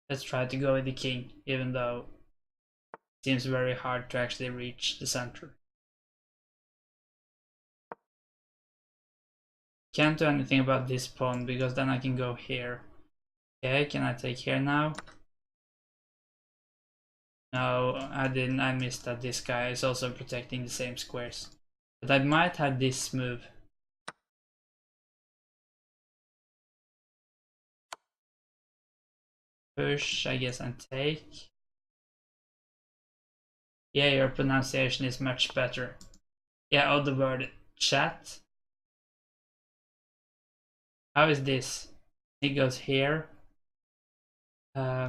Let's try to go with the king, even though it seems very hard to actually reach the center. Can't do anything about this pawn because then I can go here. Okay, can I take here now? No, I didn't. I missed that this guy is also protecting the same squares. But I might have this move. Push, I guess, and take. Yeah, your pronunciation is much better. Yeah, of the word chat. How is this? He goes here. I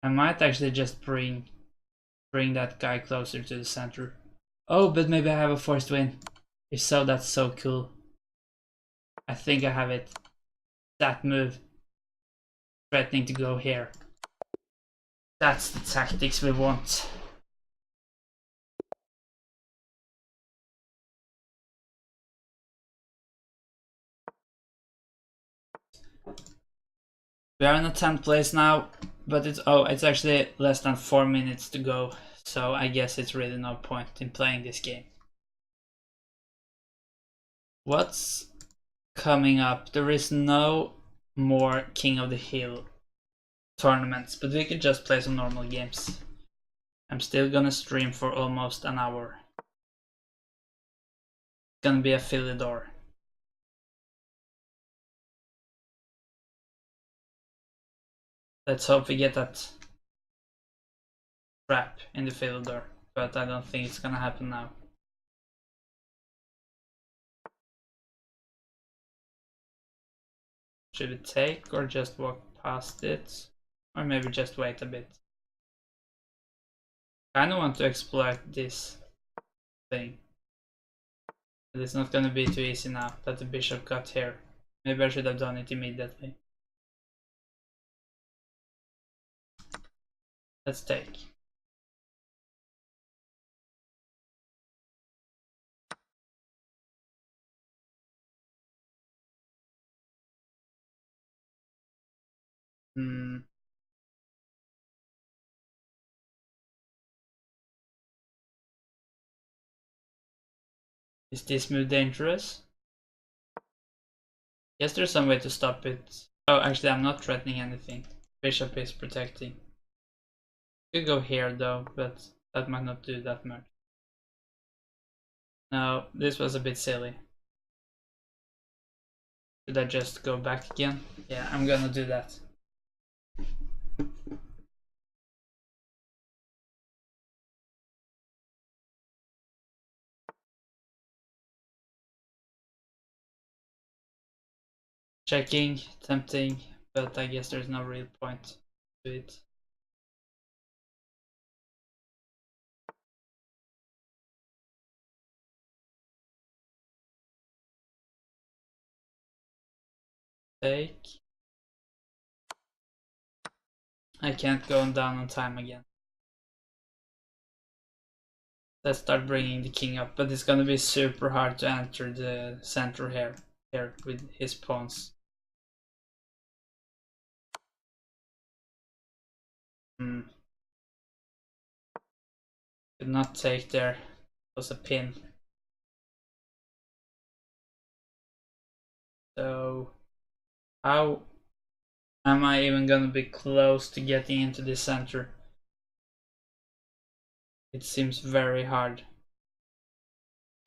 might actually just bring that guy closer to the center. Oh, but maybe I have a forced win. If so, that's so cool. I think I have it. That move. Threatening to go here. That's the tactics we want. We are in the 10th place now, but it's actually less than 4 minutes to go, so I guess it's really no point in playing this game. What's coming up? There is no more King of the Hill tournaments, but we could just play some normal games. I'm still gonna stream for almost an hour. It's gonna be a Philidor. Let's hope we get that trap in the Philidor, but I don't think it's gonna happen now. Should we take or just walk past it? Or maybe just wait a bit. I kinda want to exploit this thing. But it's not gonna be too easy now that the bishop got here. Maybe I should have done it immediately. Let's take. Is this move dangerous? Yes, there's some way to stop it. Oh, actually I'm not threatening anything. Bishop is protecting. Could go here though, but that might not do that much. No, this was a bit silly. Should I just go back again? Yeah, I'm gonna do that. Checking, tempting, but I guess there's no real point to it. Take. I can't go down on time again. Let's start bringing the king up, but it's gonna be super hard to enter the center here with his pawns. Did not take there. It was a pin. So how am I even gonna be close to getting into the center? It seems very hard.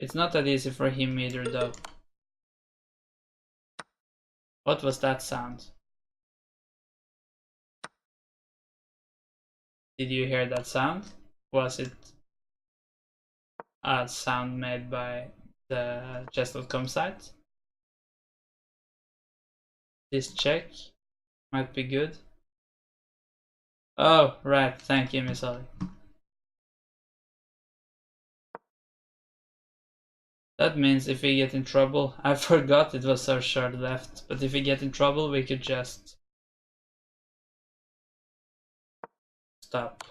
It's not that easy for him either though. What was that sound? Did you hear that sound? Was it a sound made by the chess.com site? This check might be good. Oh, right, thank you, Miss Ollie. That means if we get in trouble, I forgot it was so short left, but if we get in trouble we could just stop.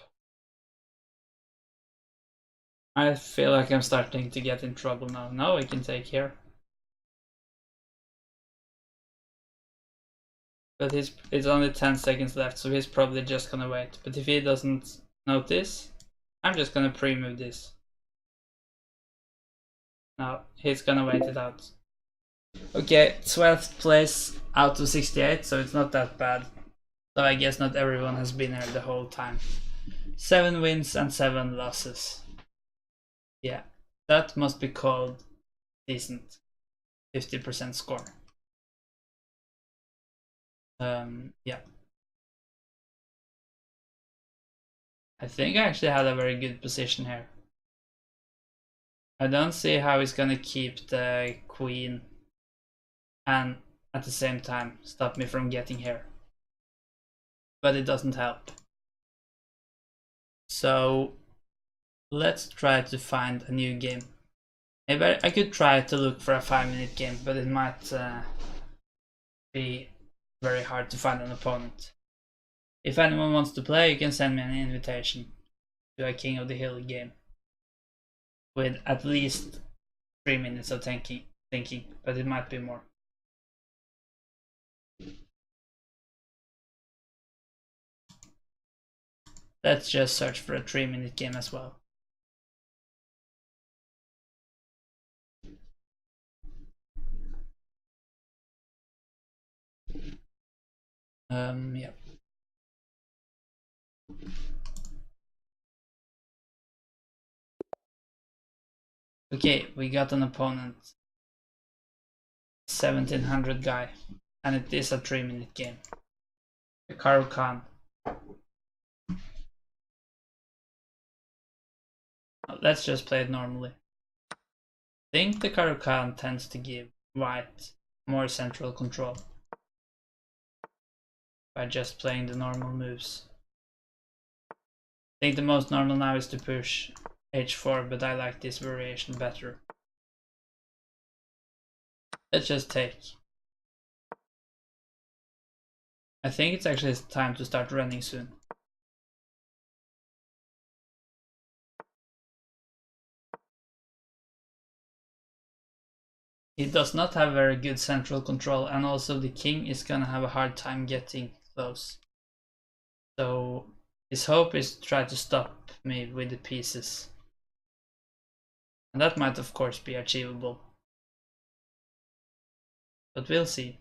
I feel like I'm starting to get in trouble now. Now we can take here. But it's only 10 seconds left, so he's probably just gonna wait. But if he doesn't notice, I'm just gonna pre-move this. No, he's gonna wait it out. Okay, 12th place out of 68, so it's not that bad. So I guess not everyone has been here the whole time. 7 wins and 7 losses. Yeah, that must be called decent. 50% score. Yeah. I think I actually had a very good position here. I don't see how he's gonna keep the queen and at the same time stop me from getting here. But it doesn't help. So let's try to find a new game. Maybe I could try to look for a 5-minute game, but it might be very hard to find an opponent. If anyone wants to play, you can send me an invitation to a King of the Hill game with at least 3 minutes of thinking, but it might be more. Let's just search for a 3-minute game as well. Yeah. Okay, we got an opponent. 1700 guy. And it is a 3-minute game. Hikaru Khan. Let's just play it normally. I think the Hikaru Khan tends to give white more central control by just playing the normal moves. I think the most normal now is to push h4, but I like this variation better. Let's just take. I think it's actually time to start running soon. He does not have very good central control, and also the king is gonna have a hard time getting close. So his hope is to try to stop me with the pieces. And that might of course be achievable. But we'll see.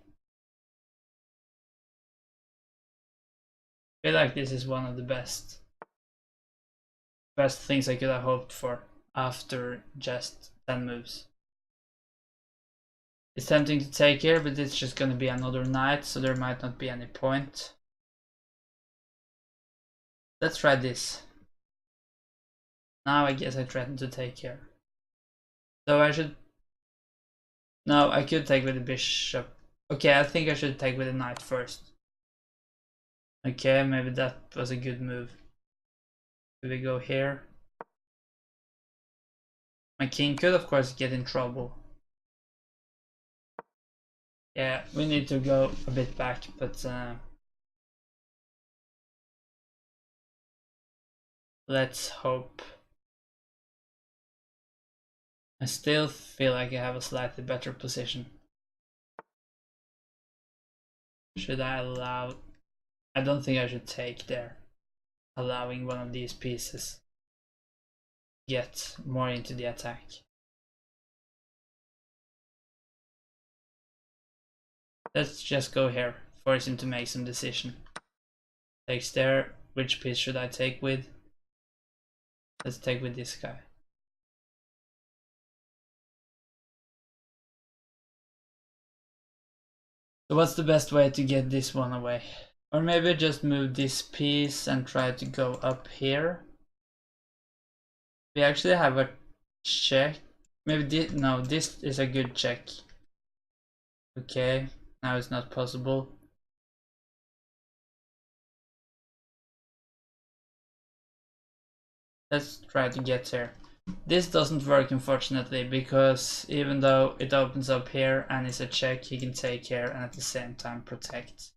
I feel like this is one of the best things I could have hoped for after just 10 moves. It's tempting to take here, but it's just gonna be another knight, so there might not be any point. Let's try this. Now I guess I threaten to take here. So I should... No, I could take with the bishop. Okay, I think I should take with the knight first. Okay, maybe that was a good move. Do we go here? My king could of course get in trouble. Yeah, we need to go a bit back, but let's hope. I still feel like I have a slightly better position. Should I allow... I don't think I should take there. Allowing one of these pieces get more into the attack. Let's just go here, force him to make some decision. Takes there. Which piece should I take with? Let's take with this guy. So what's the best way to get this one away? Or maybe just move this piece and try to go up here. We actually have a check. Maybe this, no, this is a good check. Okay, now it's not possible. Let's try to get here. This doesn't work unfortunately, because even though it opens up here and is a check, he can take here and at the same time protect.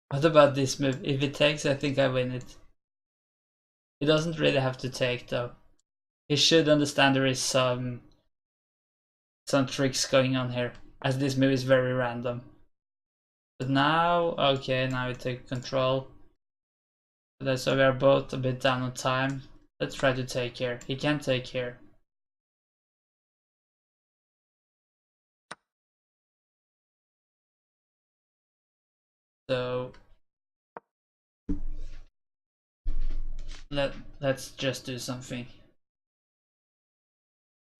What about this move? If it takes, I think I win it. He doesn't really have to take though. He should understand there is some tricks going on here, as this move is very random. But now, okay, now we take control. So we are both a bit down on time. Let's try to take here. He can take here. So let's just do something.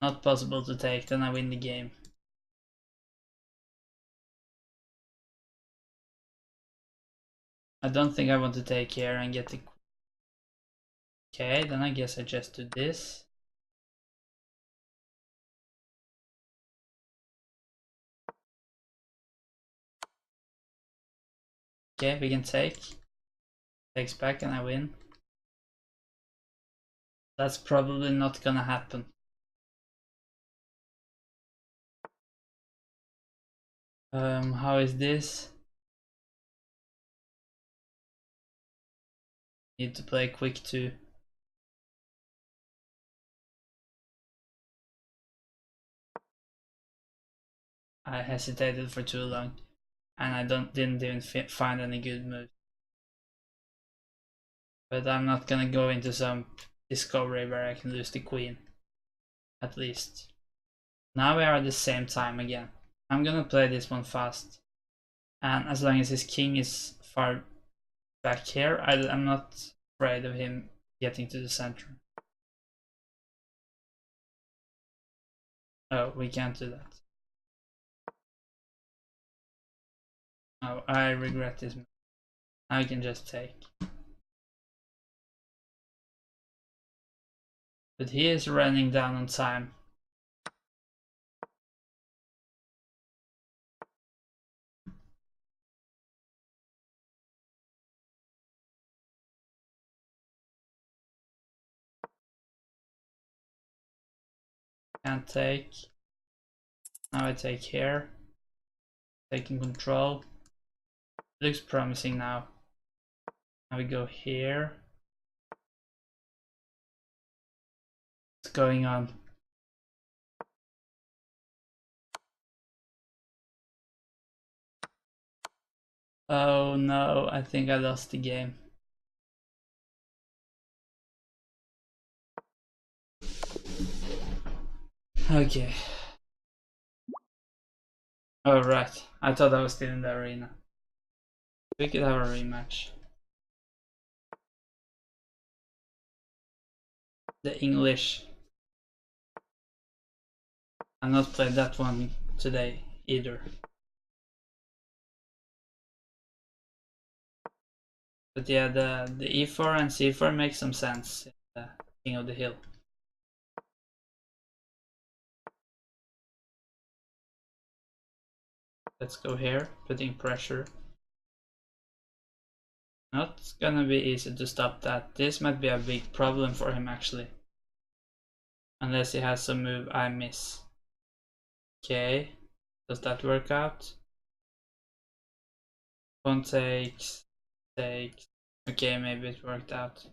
Not possible to take, then I win the game. I don't think I want to take here and get the... Okay, then I guess I just do this. Okay, we can take. Takes back and I win. That's probably not gonna happen. How is this? Need to play quick too. I hesitated for too long, and I didn't even find any good moves. But I'm not gonna go into some discovery where I can lose the queen. At least. Now we are at the same time again. I'm gonna play this one fast. And as long as his king is far back here, I'm not afraid of him getting to the center. Oh, we can't do that. Oh, I regret this move. I can just take. But he is running down on time. Can't take. Now I take here. Taking control. Looks promising now. Now we go here. What's going on? Oh no, I think I lost the game. Okay. Oh right, I thought I was still in the arena. We could have a rematch. The English. I've not played that one today either. But yeah, the e4 and c4 makes some sense in the King of the Hill. Let's go here, putting pressure. Not gonna be easy to stop that. This might be a big problem for him actually. Unless he has some move I miss. Okay, does that work out? Pawn takes. Okay, maybe it worked out.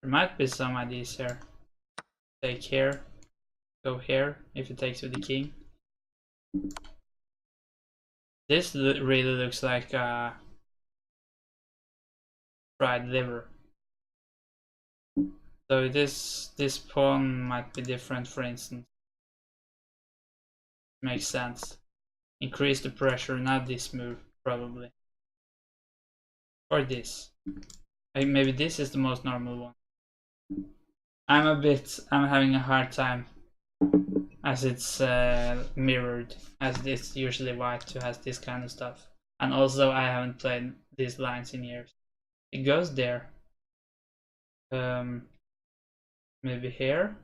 There might be some ideas here. Take here, go here if it takes with the king. This really looks like a fried liver. So this pawn might be different, for instance. Makes sense. Increase the pressure, not this move, probably. Or this. Maybe this is the most normal one. I'm having a hard time as it's mirrored, as it's usually white who has this kind of stuff. And also I haven't played these lines in years. It goes there. Maybe here.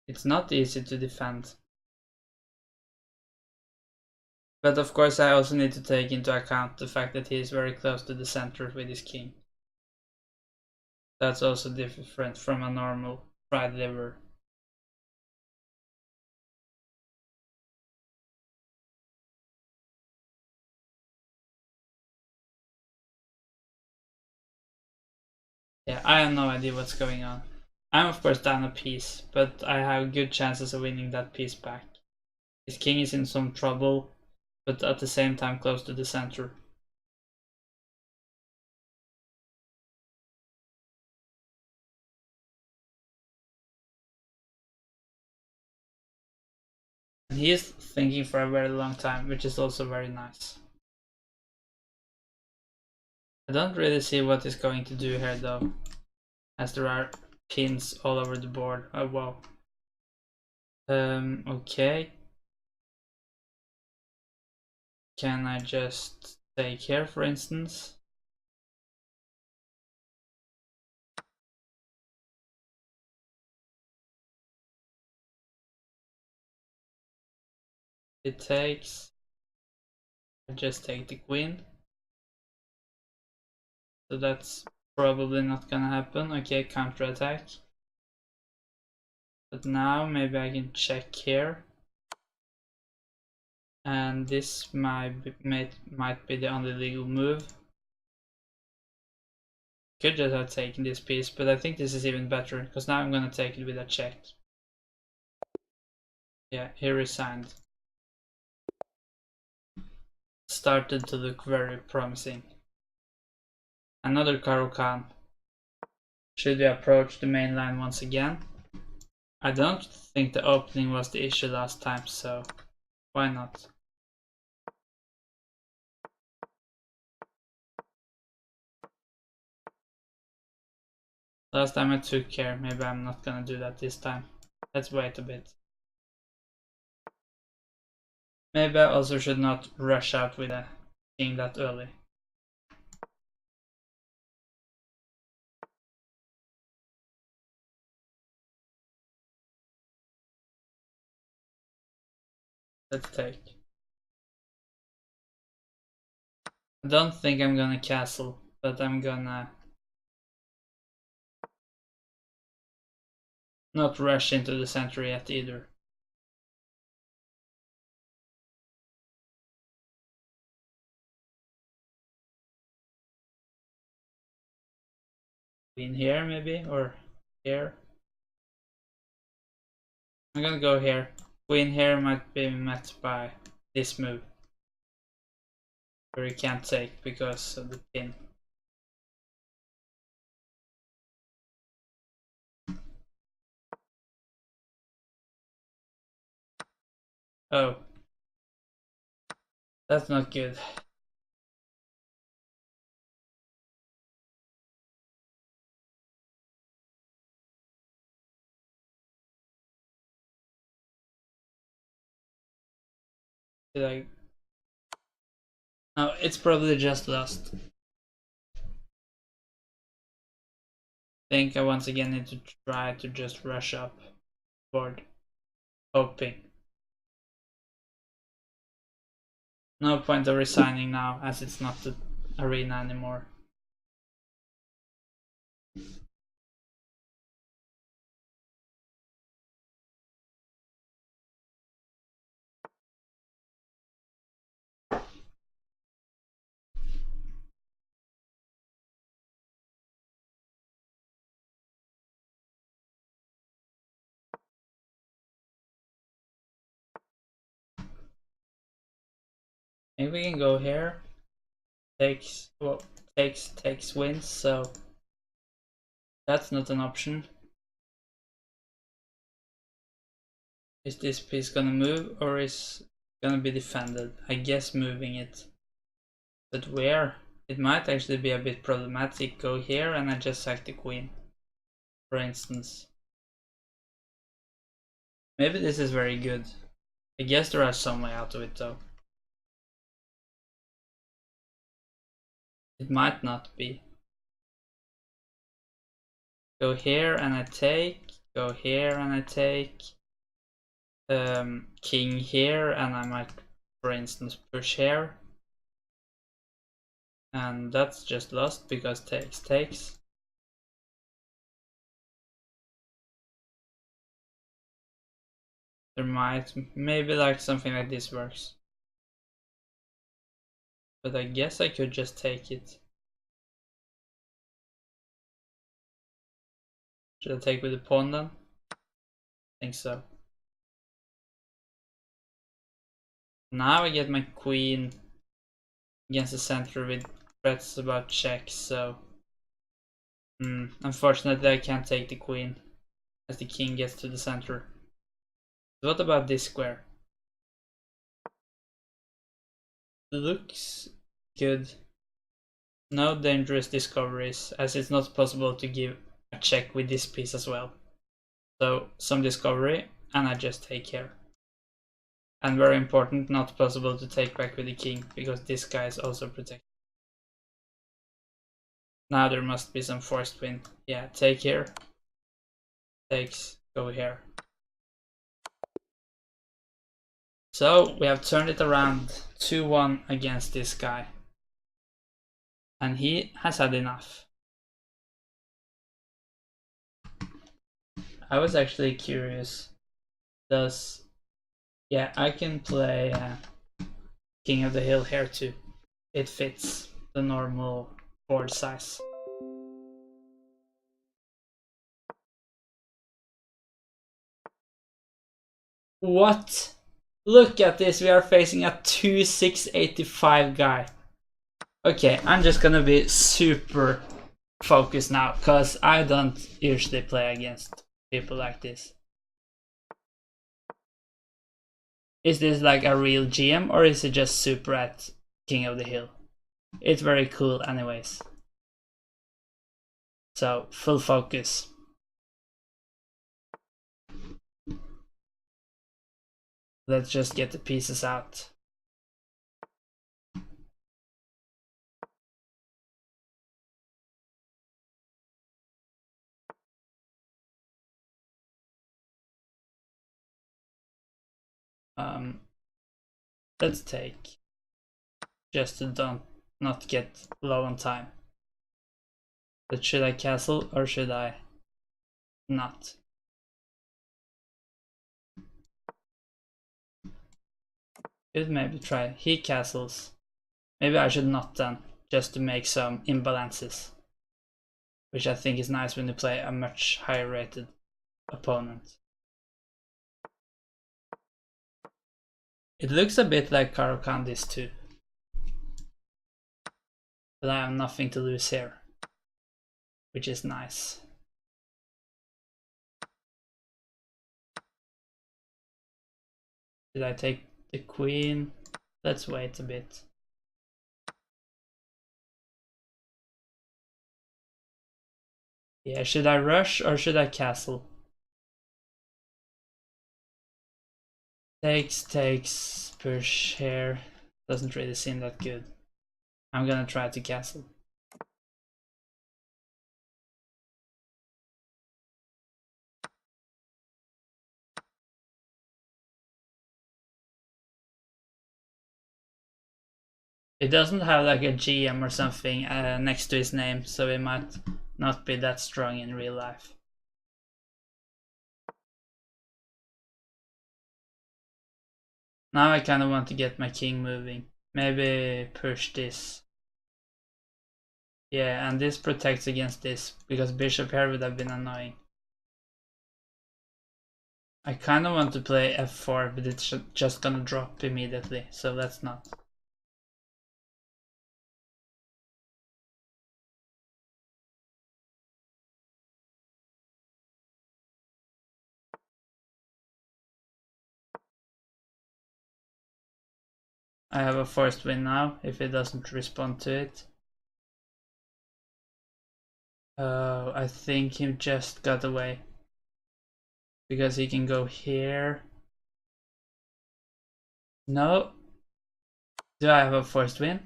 It's not easy to defend. But of course I also need to take into account the fact that he is very close to the center with his king. That's also different from a normal fried liver. Yeah, I have no idea what's going on. I'm of course down a piece, but I have good chances of winning that piece back. His king is in some trouble, but at the same time close to the center. And he is thinking for a very long time, which is also very nice. I don't really see what he's going to do here though, as there are pins all over the board. Oh wow. Okay. Can I just take here, for instance? It takes. I just take the queen. So that's probably not gonna happen. Okay, counterattack. But now maybe I can check here. And this might be the only legal move. Could just have taken this piece, but I think this is even better, because now I'm gonna take it with a check. Yeah, he resigned. Started to look very promising. Another Caro-Kann. Should we approach the main line once again? I don't think the opening was the issue last time, so why not? Last time I took care, maybe I'm not gonna do that this time. Let's wait a bit. Maybe I also should not rush out with a king that early. Let's take. I don't think I'm gonna castle, but I'm gonna not rush into the center yet either. In here maybe, or here. I'm gonna go here. Queen here might be met by this move, where he can't take because of the pin. Oh, that's not good. Did I? No, it's probably just lost. I think I once again need to try to just rush up board, hoping. No point of resigning now, as it's not the arena anymore. Maybe we can go here. Takes, well, takes wins, so that's not an option. Is this piece gonna move, or is it gonna be defended? I guess moving it. But where? It might actually be a bit problematic. Go here and I just sack the queen, for instance. Maybe this is very good. I guess there are some way out of it though. It might not be. Go here and I take. Go here and I take. King here, and I might, for instance, push here. And that's just lost because takes. There might, maybe like something like this works. But I guess I could just take it. Should I take with the pawn then? I think so. Now I get my queen against the center with threats about checks, so unfortunately I can't take the queen as the king gets to the center. So what about this square? Looks good. No dangerous discoveries, as it's not possible to give a check with this piece as well. So some discovery, and I just take here. And very important, not possible to take back with the king, because this guy is also protected. Now there must be some forced win. Yeah, take here. Takes, go here. So we have turned it around 2-1 against this guy. And he has had enough. I was actually curious. Yeah, I can play King of the Hill here too. It fits the normal board size. What? Look at this, we are facing a 2-6-85 guy. Okay, I'm just gonna be super focused now, cause I don't usually play against people like this. Is this like a real GM or is it just super at King of the Hill? It's very cool anyways. So, full focus. Let's just get the pieces out. Let's take, just to not get low on time. But should I castle or should I not? Should maybe try. He castles. Maybe I should not then, just to make some imbalances. Which I think is nice when you play a much higher rated opponent. It looks a bit like Caro-Candice too. But I have nothing to lose here. Which is nice. Did I take the queen? Let's wait a bit. Yeah, should I rush or should I castle? Takes, push here. Doesn't really seem that good. I'm gonna try to castle. It doesn't have like a GM or something next to his name, so it might not be that strong in real life. Now I kind of want to get my king moving. Maybe push this. Yeah, and this protects against this, because bishop here would have been annoying. I kind of want to play f4, but it's just gonna drop immediately, so let's not. I have a forced win now, if it doesn't respond to it. Oh, I think he just got away. Because he can go here. No. Do I have a forced win?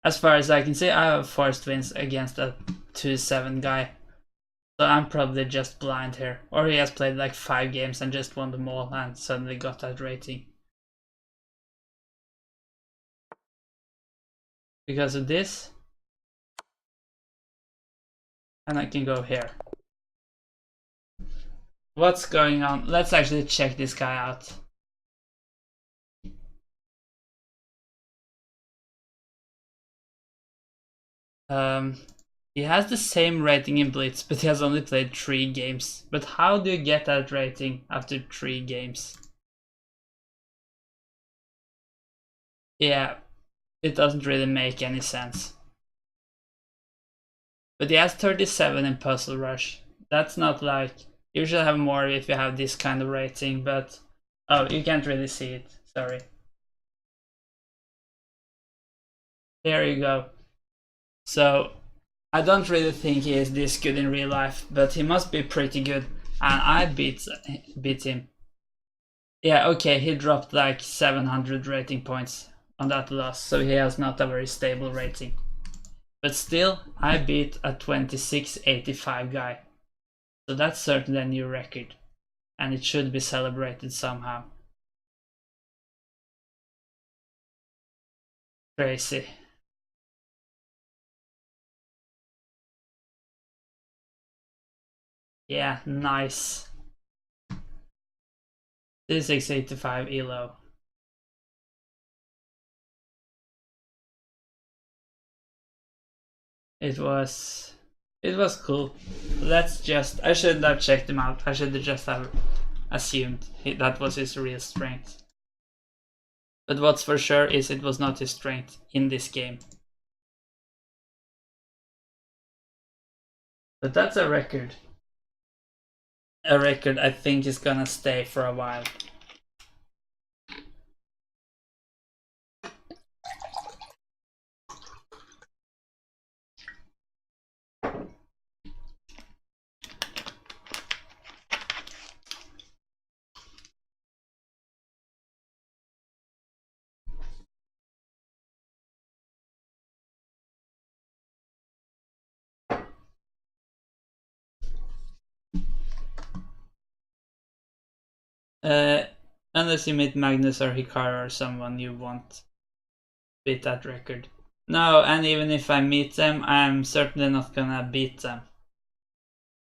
As far as I can see, I have forced wins against a 2-7 guy. So I'm probably just blind here. Or he has played like 5 games and just won them all and suddenly got that rating. Because of this. And I can go here. What's going on? Let's actually check this guy out. He has the same rating in Blitz, but he has only played 3 games. But how do you get that rating after 3 games? Yeah, it doesn't really make any sense. But he has 37 in Puzzle Rush. That's not like... You should have more if you have this kind of rating, but... Oh, you can't really see it, sorry. There you go. So I don't really think he is this good in real life, but he must be pretty good. And I beat him. Yeah, okay, he dropped like 700 rating points on that loss, so he has not a very stable rating. But still, I beat a 2685 guy. So that's certainly a new record. And it should be celebrated somehow. Crazy. Yeah, nice. 2685 elo. It was cool. I shouldn't have checked him out. I should just have assumed that was his real strength. But what's for sure is it was not his strength in this game. But that's a record. A record I think is gonna stay for a while. Uh, unless you meet Magnus or Hikaru or someone you want beat that record. No, and even if I meet them, I'm certainly not gonna beat them.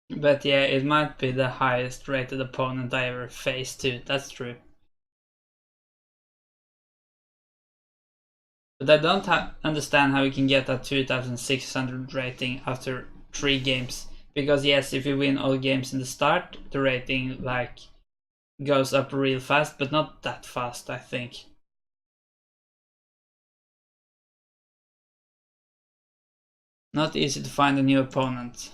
But yeah, it might be the highest rated opponent I ever faced too, that's true. But I don't understand how you can get a 2600 rating after 3 games. Because yes, if you win all games in the start, the rating like goes up real fast, but not that fast, I think. Not easy to find a new opponent.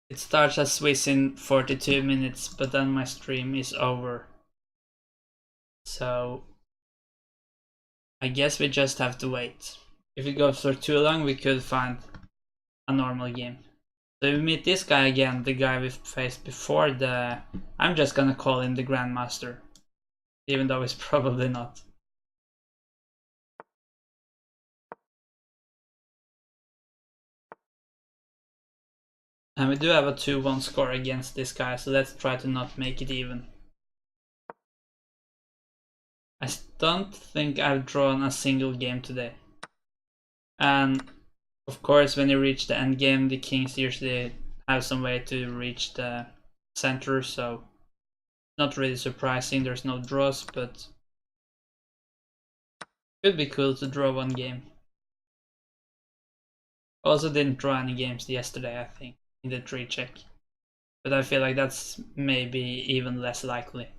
It starts as Swiss in 42 minutes, but then my stream is over. So I guess we just have to wait. If it goes for too long, we could find a normal game. So we meet this guy again, the guy we faced before I'm just gonna call him the Grandmaster. Even though he's probably not. And we do have a 2-1 score against this guy, so let's try to not make it even. I don't think I've drawn a single game today. And of course, when you reach the end game, the kings usually have some way to reach the center, so not really surprising there's no draws, but could be cool to draw one game. Also didn't draw any games yesterday, I think, in the 3 check. But I feel like that's maybe even less likely.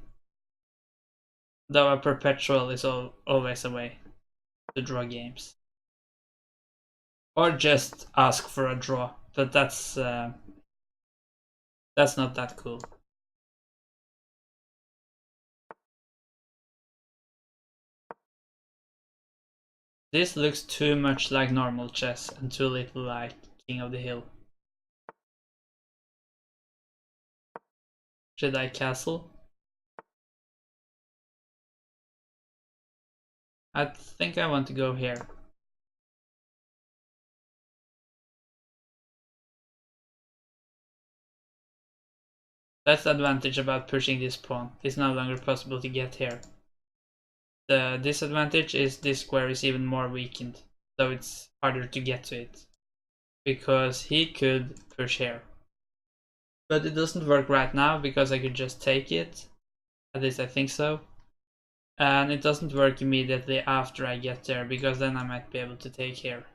Though a perpetual is always a way to draw games. Or just ask for a draw, but that's not that cool. This looks too much like normal chess and too little like King of the Hill. Should I castle? I think I want to go here. That's the advantage about pushing this pawn. It's no longer possible to get here. The disadvantage is this square is even more weakened, so it's harder to get to it. Because he could push here. But it doesn't work right now because I could just take it. At least I think so. And it doesn't work immediately after I get there because then I might be able to take here.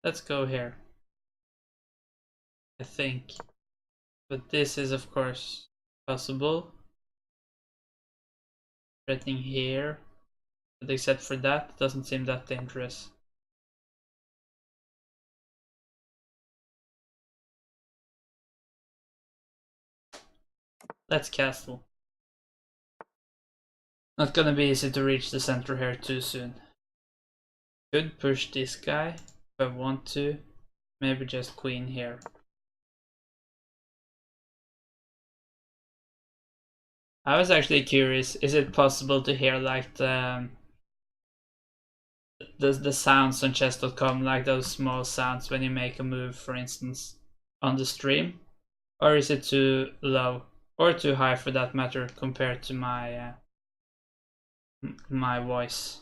Let's go here. I think. But this is of course possible. Threatening here. But except for that, it doesn't seem that dangerous. Let's castle. Not gonna be easy to reach the center here too soon. Could push this guy if I want to. Maybe just queen here. I was actually curious, is it possible to hear like the sounds on chess.com, like those small sounds when you make a move, for instance, on the stream? Or is it too low? Or too high for that matter compared to my my voice?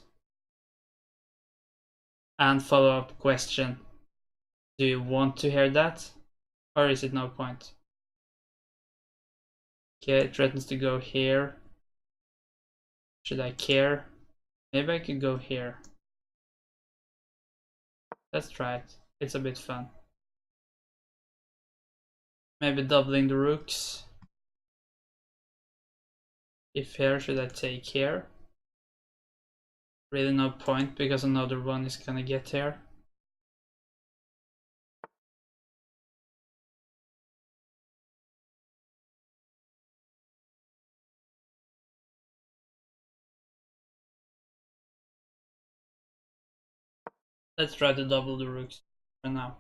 And follow-up question, do you want to hear that? Or is it no point? Okay, it threatens to go here. Should I care? Maybe I could go here. Let's try it. It's a bit fun. Maybe doubling the rooks. If here, should I take here? Really no point because another one is gonna get here. Let's try to double the rooks for now.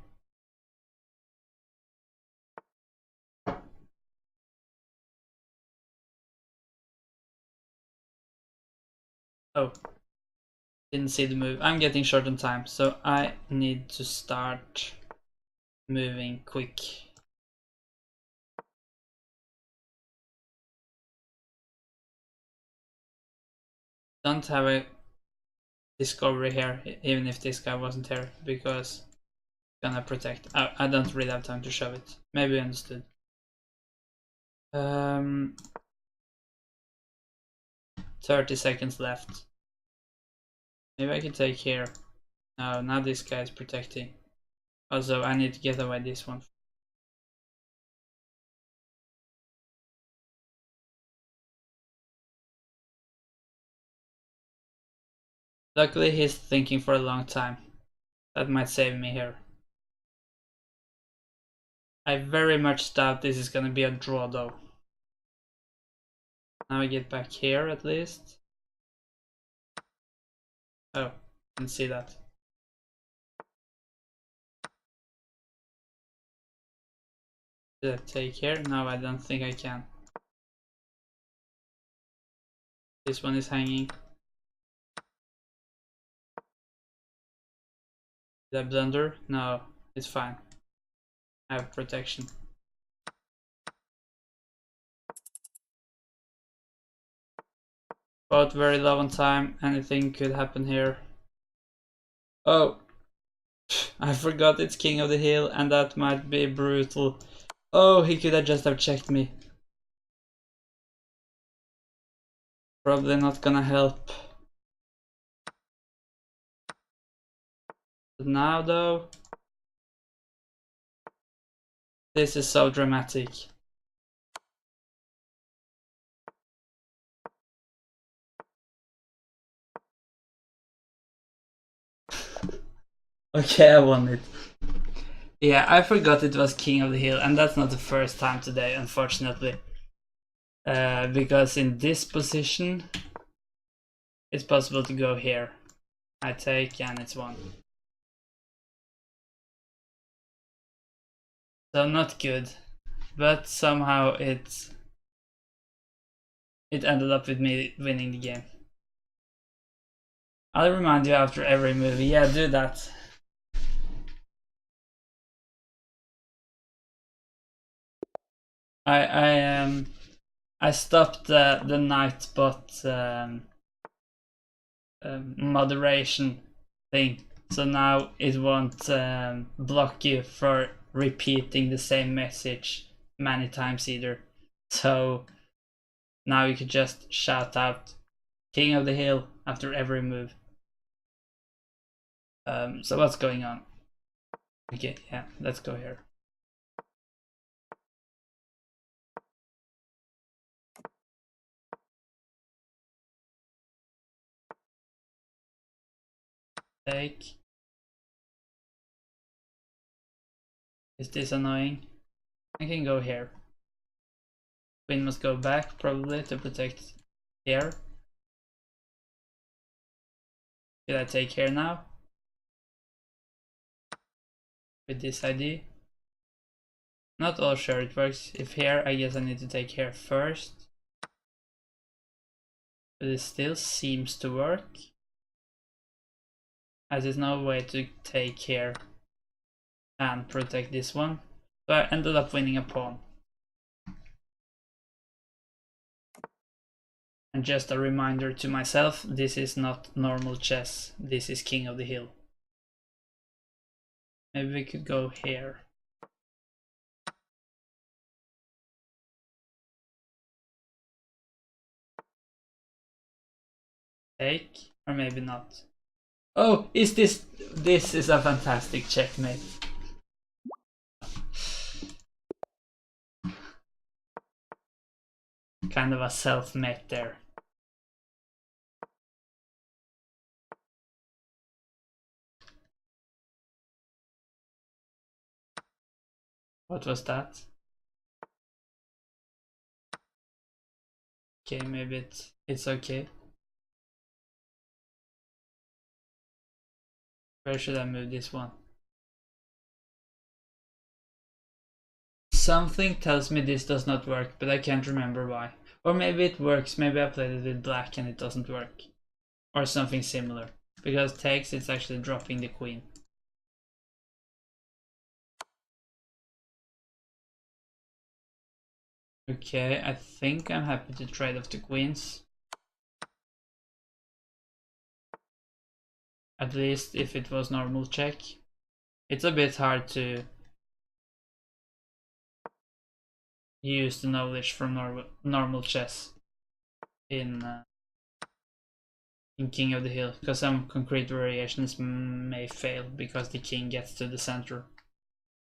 Oh, didn't see the move. I'm getting short on time, so I need to start moving quick. Don't have a discovery here, even if this guy wasn't here, because I'm gonna protect. I don't really have time to show it. Maybe you understood. 30 seconds left. Maybe I can take here. No, now this guy is protecting. Also, I need to get away this one. Luckily, he's thinking for a long time. That might save me here. I very much doubt this is gonna be a draw though. Now I get back here at least. Oh, didn't see that. Did I take here? No, I don't think I can. This one is hanging. Did I blunder? No, it's fine. I have protection. Both very low on time. Anything could happen here. Oh, I forgot it's King of the Hill, and that might be brutal. Oh, he could have just have checked me. Probably not gonna help. But now though, this is so dramatic. Okay, I won it. Yeah, I forgot it was King of the Hill, and that's not the first time today, unfortunately. Because in this position, it's possible to go here. I take, and it's won. So not good, but somehow it ended up with me winning the game. I'll remind you after every movie. Yeah, do that. I stopped the Nightbot moderation thing, so now it won't block you for repeating the same message many times either. So now you could just shout out King of the Hill after every move. So what's going on? Okay, yeah, let's go here. Take. Is this annoying? I can go here. Queen must go back probably to protect here. Should I take here now? With this ID? Not all sure it works. If here, I guess I need to take here first. But it still seems to work. As there's no way to take here and protect this one. So I ended up winning a pawn. And just a reminder to myself, this is not normal chess, this is King of the Hill. Maybe we could go here. Take, or maybe not. Oh, is this is a fantastic checkmate. Kind of a self-mate there. What was that? Okay, maybe it's okay. Where should I move this one? Something tells me this does not work, but I can't remember why. Or maybe it works, maybe I played it with black and it doesn't work. Or something similar. Because takes, it's actually dropping the queen. Okay, I think I'm happy to trade off the queens. At least if it was normal check. It's a bit hard to use the knowledge from normal chess in King of the Hill, because some concrete variations may fail because the king gets to the center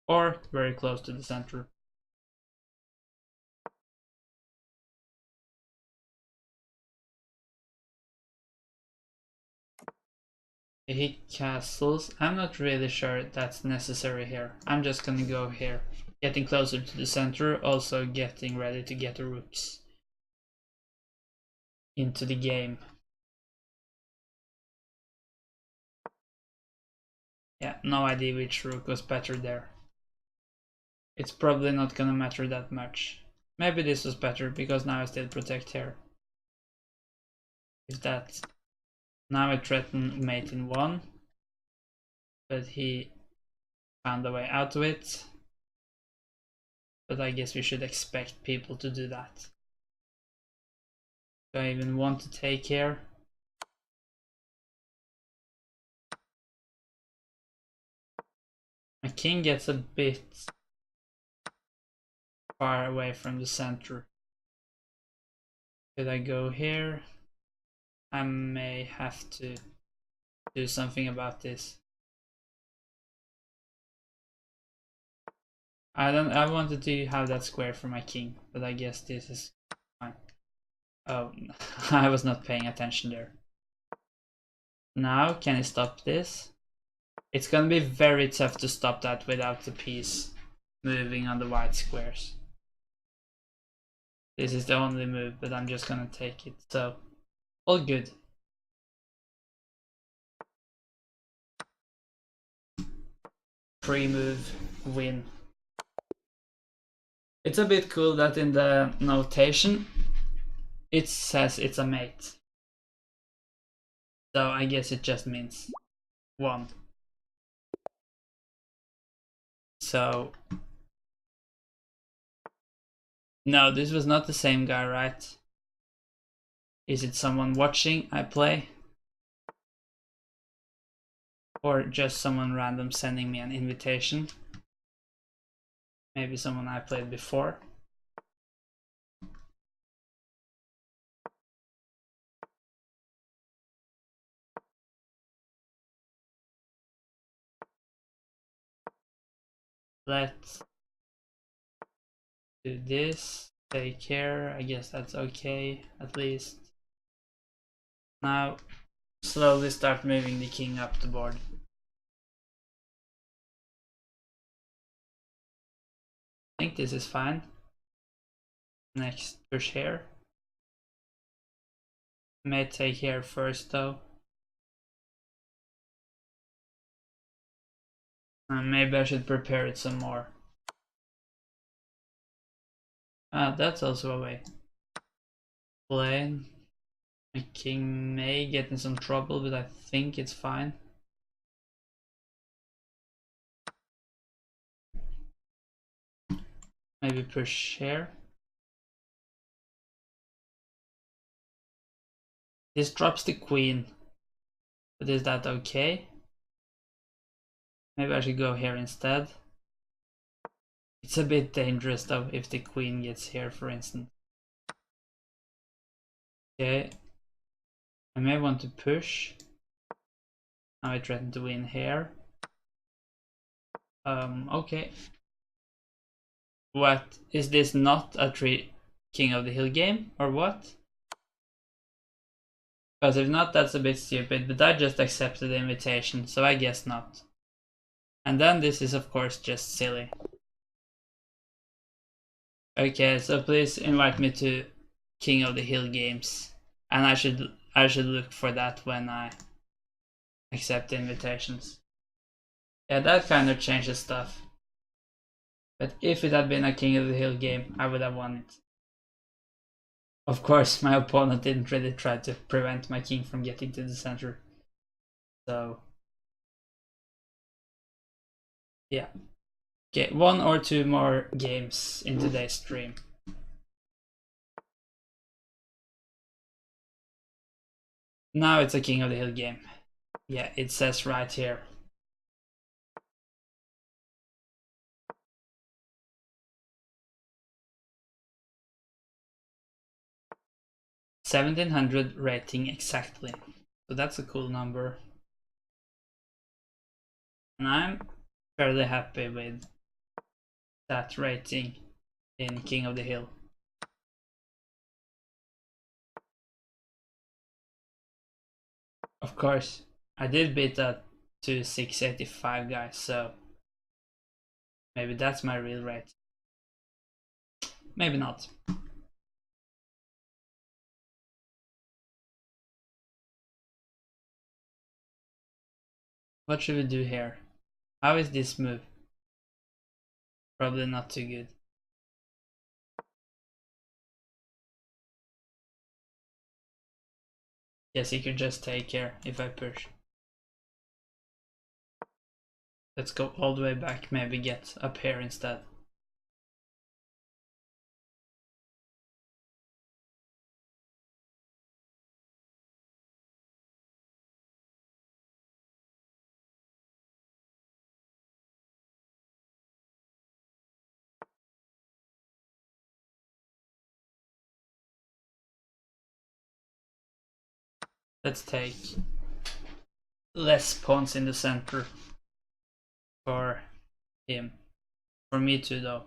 or very close to the center. He castles. I'm not really sure that's necessary here. I'm just gonna go here. Getting closer to the center, also getting ready to get the rooks into the game. Yeah, no idea which rook was better there. It's probably not gonna matter that much. Maybe this was better because now I still protect here. If that. Now I threaten mate in 1. But he found a way out of it. But I guess we should expect people to do that. Do I even want to take here? My king gets a bit far away from the center. Should I go here? I may have to do something about this. I wanted to have that square for my king, but I guess this is fine. Oh, I was not paying attention there. Now, can I stop this? It's gonna be very tough to stop that without the piece moving on the white squares. This is the only move, but I'm just gonna take it, so all good. Pre-move, win. It's a bit cool that in the notation it says it's a mate. So I guess it just means 1. So no, this was not the same guy, right? Is it someone watching I play? Or just someone random sending me an invitation? Maybe someone I played before? Let's do this. Take care. I guess that's okay, at least. Now, slowly start moving the king up the board. I think this is fine. Next, push here. May take here first though. Maybe I should prepare it some more. That's also a way. Play. My king may get in some trouble, but I think it's fine. Maybe push here. This drops the queen. But is that okay? Maybe I should go here instead. It's a bit dangerous though if the queen gets here, for instance. Okay. I may want to push. Now I threaten to win here. Okay. What? Is this not a King of the Hill game, or what? Because if not, that's a bit stupid, but I just accepted the invitation, so I guess not. And then this is of course just silly. Okay, so please invite me to King of the Hill games. And I should look for that when I accept the invitations. Yeah, that kind of changes stuff. But if it had been a King of the Hill game, I would have won it. Of course, my opponent didn't really try to prevent my king from getting to the center. So, yeah. Okay, 1 or 2 more games in today's stream. Now it's a King of the Hill game. Yeah, it says right here. $1,700 rating exactly. So that's a cool number. And I'm fairly happy with that rating in King of the Hill. Of course, I did beat that to 685 guys, so maybe that's my real rate. Maybe not. What should we do here? How is this move? Probably not too good. Yes, he could just take here if I push. Let's go all the way back, maybe get up here instead. Let's take less pawns in the center for him. For me too though.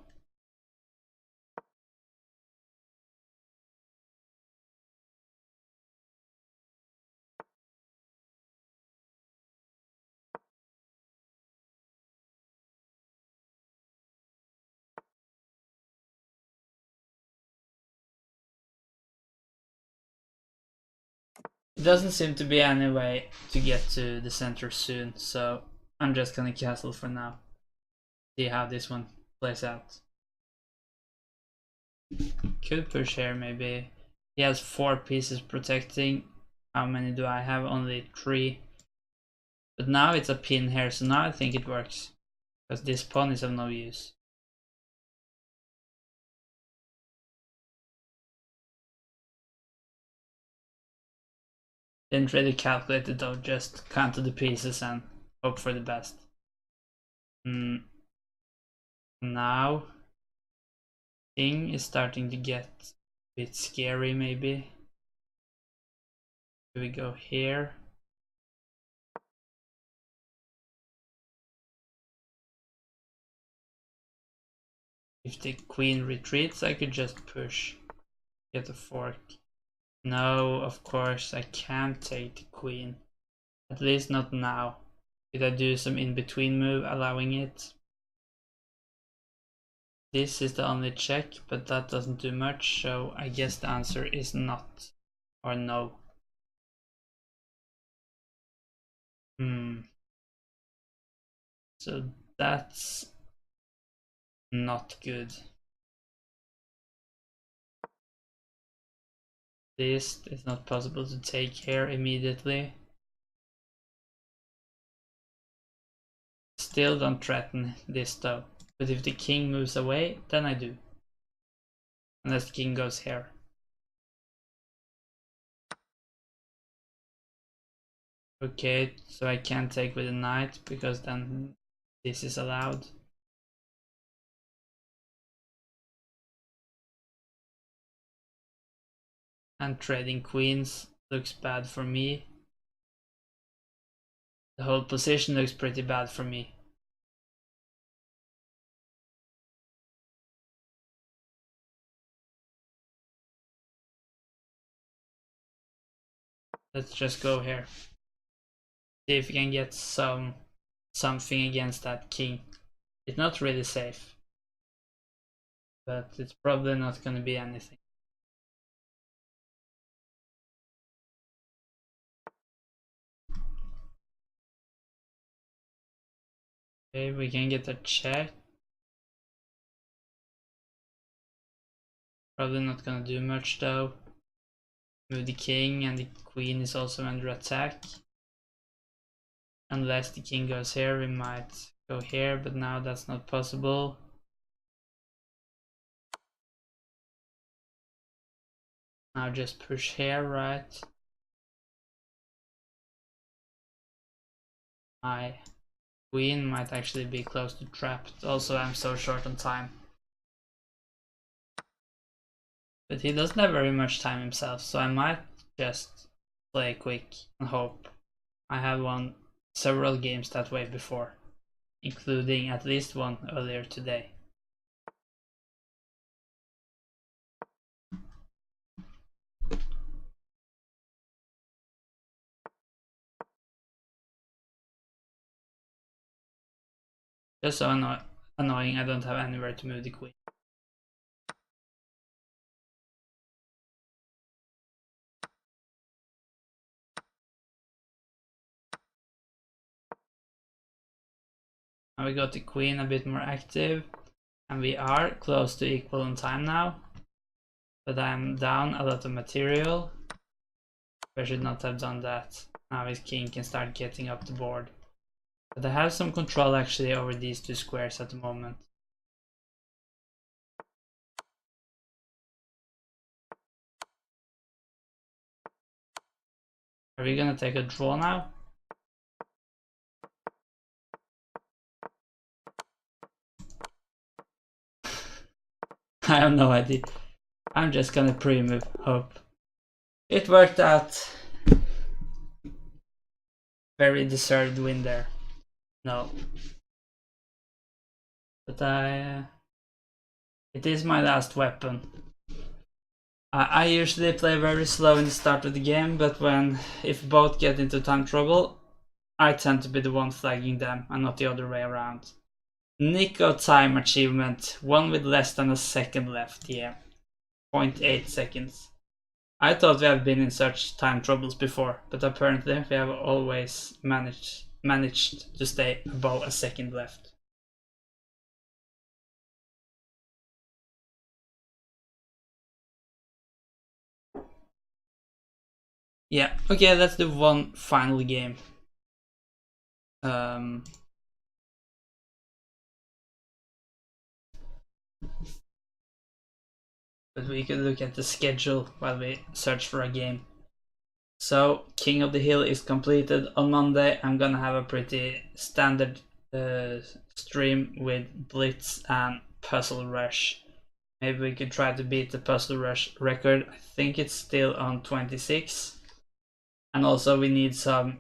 It doesn't seem to be any way to get to the center soon, so I'm just gonna castle for now. See how this one plays out. Could push here maybe. He has 4 pieces protecting. How many do I have? Only 3. But now it's a pin here, so now I think it works. Because this pawn is of no use. Didn't really calculate it though, just counted the pieces and hope for the best. Now thing is starting to get a bit scary maybe. Do we go here? If the queen retreats, I could just push, get a fork. No, of course I can't take the queen. At least not now. Could I do some in-between move allowing it? This is the only check, but that doesn't do much, so I guess the answer is not or no. So that's not good. This is not possible to take here immediately. Still don't threaten this though. But if the king moves away, then I do. Unless the king goes here. Okay, so I can't take with the knight because then this is allowed. And trading queens looks bad for me. The whole position looks pretty bad for me. Let's just go here. See if we can get something against that king. It's not really safe, but it's probably not going to be anything. Okay, we can get a check. Probably not going to do much though. Move the king and the queen is also under attack. Unless the king goes here, we might go here, but now that's not possible. Now just push here, right? My queen might actually be close to trapped. Also, I'm so short on time. But he doesn't have very much time himself, so I might just play quick and hope. I have won several games that way before, including at least one earlier today. Just so annoying, I don't have anywhere to move the queen. Now we got the queen a bit more active, and we are close to equal on time now. But I'm down a lot of material. I should not have done that. Now his king can start getting up the board. But I have some control actually over these two squares at the moment. Are we gonna take a draw now? I have no idea. I'm just gonna pre-move, hope. It worked out. Very deserved win there. No. But it is my last weapon. I usually play very slow in the start of the game, but if both get into time trouble, I tend to be the one flagging them and not the other way around. Nico time achievement, one with less than a second left, yeah. 0.8 seconds. I thought we have been in such time troubles before, but apparently we have always managed to stay above a second left. Yeah, okay, let's do one final game. But we could look at the schedule while we search for a game. So, King of the Hill is completed on Monday. I'm gonna have a pretty standard stream with Blitz and Puzzle Rush. Maybe we could try to beat the Puzzle Rush record. I think it's still on 26. And also we need some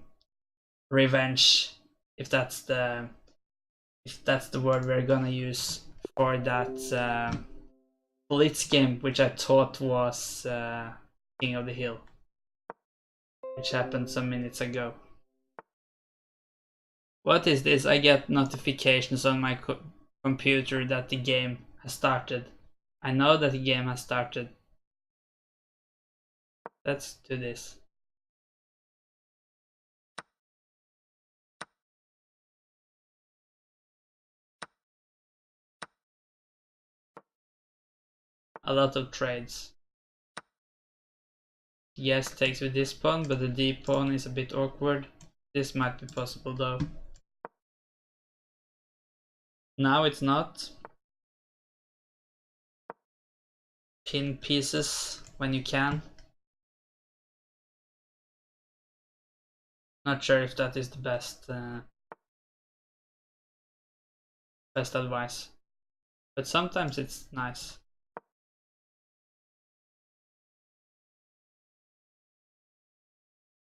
revenge, if that's the word we're gonna use for that Blitz game, which I thought was King of the Hill, which happened some minutes ago. What is this? I get notifications on my computer that the game has started. I know that the game has started. Let's do this. A lot of trades. Yes, takes with this pawn, but the d pawn is a bit awkward. This might be possible though. Now it's not. Pin pieces when you can. Not sure if that is the best best advice, but sometimes it's nice.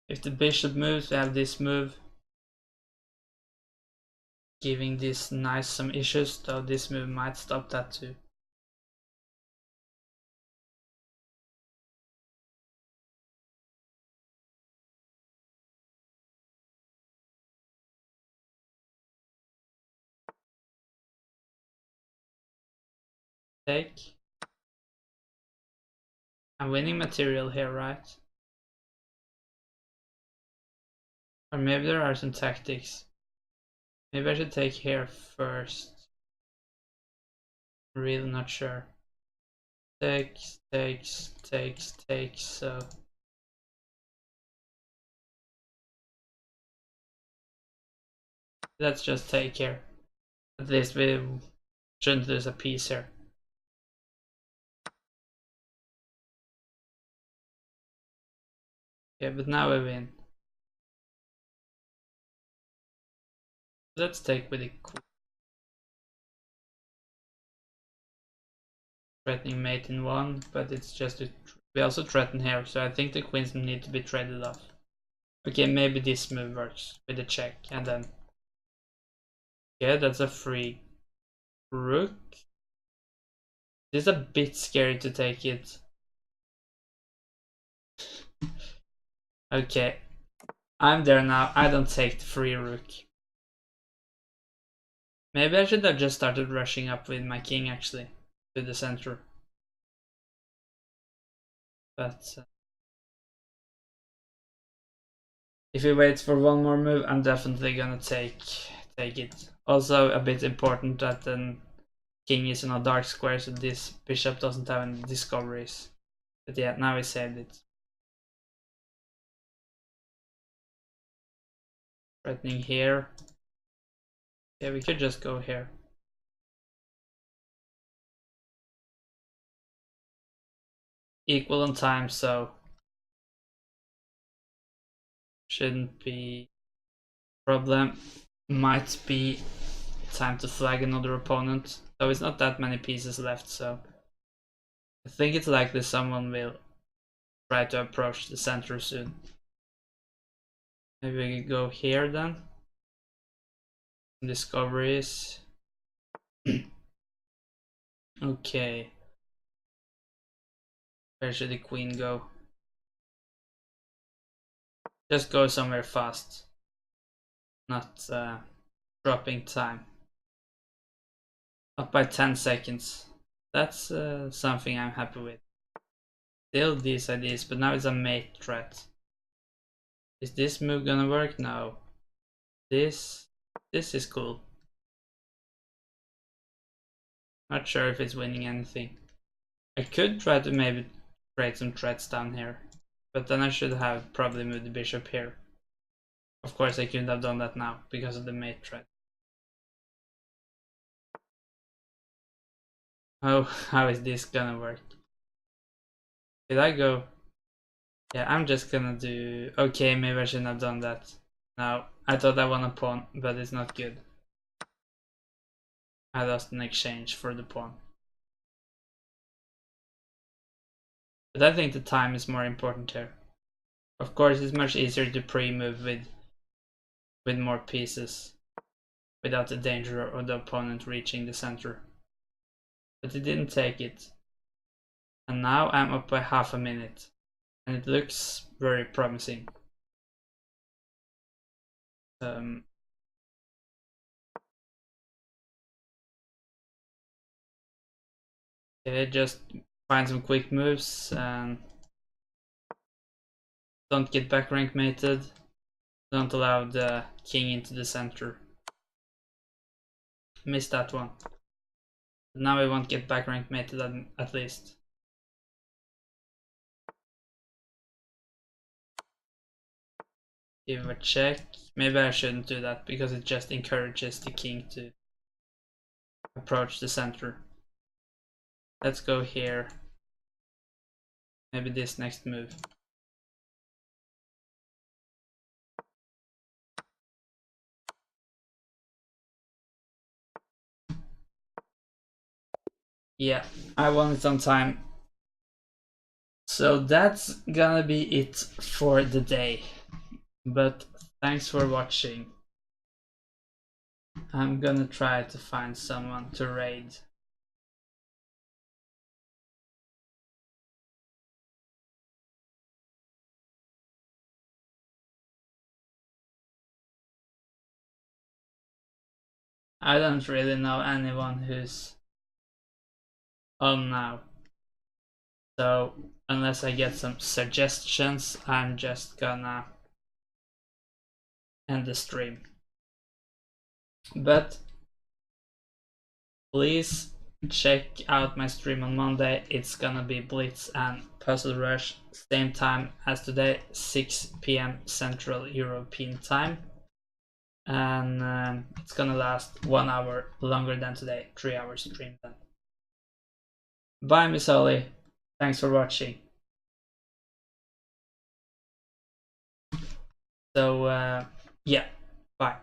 If the bishop moves, we have this move, giving this knight some issues, though this move might stop that too. Take. I'm winning material here, right? Or maybe there are some tactics. Maybe I should take here first. I'm really not sure. Takes, so let's just take here. At least we shouldn't lose a piece here. Yeah, but now we win. Let's take with the queen. Threatening mate in one, but it's just we also threaten here, so I think the queens need to be traded off. Okay, maybe this move works with the check, and then yeah, that's a free rook. This is a bit scary to take it. Okay, I'm there now. I don't take the free rook. Maybe I should have just started rushing up with my king actually to the center. But if he waits for one more move, I'm definitely gonna take it. Also a bit important that the king is in a dark square, so this bishop doesn't have any discoveries. But yeah, now he saved it. Threatening here. Yeah, we could just go here. Equal on time, so shouldn't be problem. Might be time to flag another opponent, though it's not that many pieces left, so I think it's likely someone will try to approach the center soon. Maybe we could go here then. Discoveries. Okay. Where should the queen go? Just go somewhere fast. Not dropping time. Up by 10 seconds. That's something I'm happy with. Still these ideas, but now it's a mate threat. Is this move gonna work? No. This is cool. Not sure if it's winning anything. I could try to maybe create some threats down here, but then I should have probably moved the bishop here. Of course I couldn't have done that now because of the mate threat. Oh, how is this gonna work? Did I go? Yeah, I'm just gonna do... Okay, maybe I shouldn't have done that. No, I thought I won a pawn, but it's not good. I lost an exchange for the pawn. But I think the time is more important here. Of course, it's much easier to pre-move with more pieces without the danger of the opponent reaching the center. But he didn't take it. And now I'm up by half a minute. And it looks very promising. Okay, just find some quick moves and don't get back rank mated. Don't allow the king into the center. Missed that one. But now we won't get back rank mated at least. Give a check. Maybe I shouldn't do that because it just encourages the king to approach the center. Let's go here. Maybe this next move. Yeah, I won it on time. So that's gonna be it for the day. But thanks for watching. I'm gonna try to find someone to raid. I don't really know anyone who's on now. So unless I get some suggestions, I'm just gonna end the stream. But please check out my stream on Monday. It's gonna be Blitz and Puzzle Rush, same time as today, 6 p.m. Central European time. And it's gonna last 1 hour longer than today, 3 hours stream then. Bye, Miss Holly. Thanks for watching. So yeah, bye.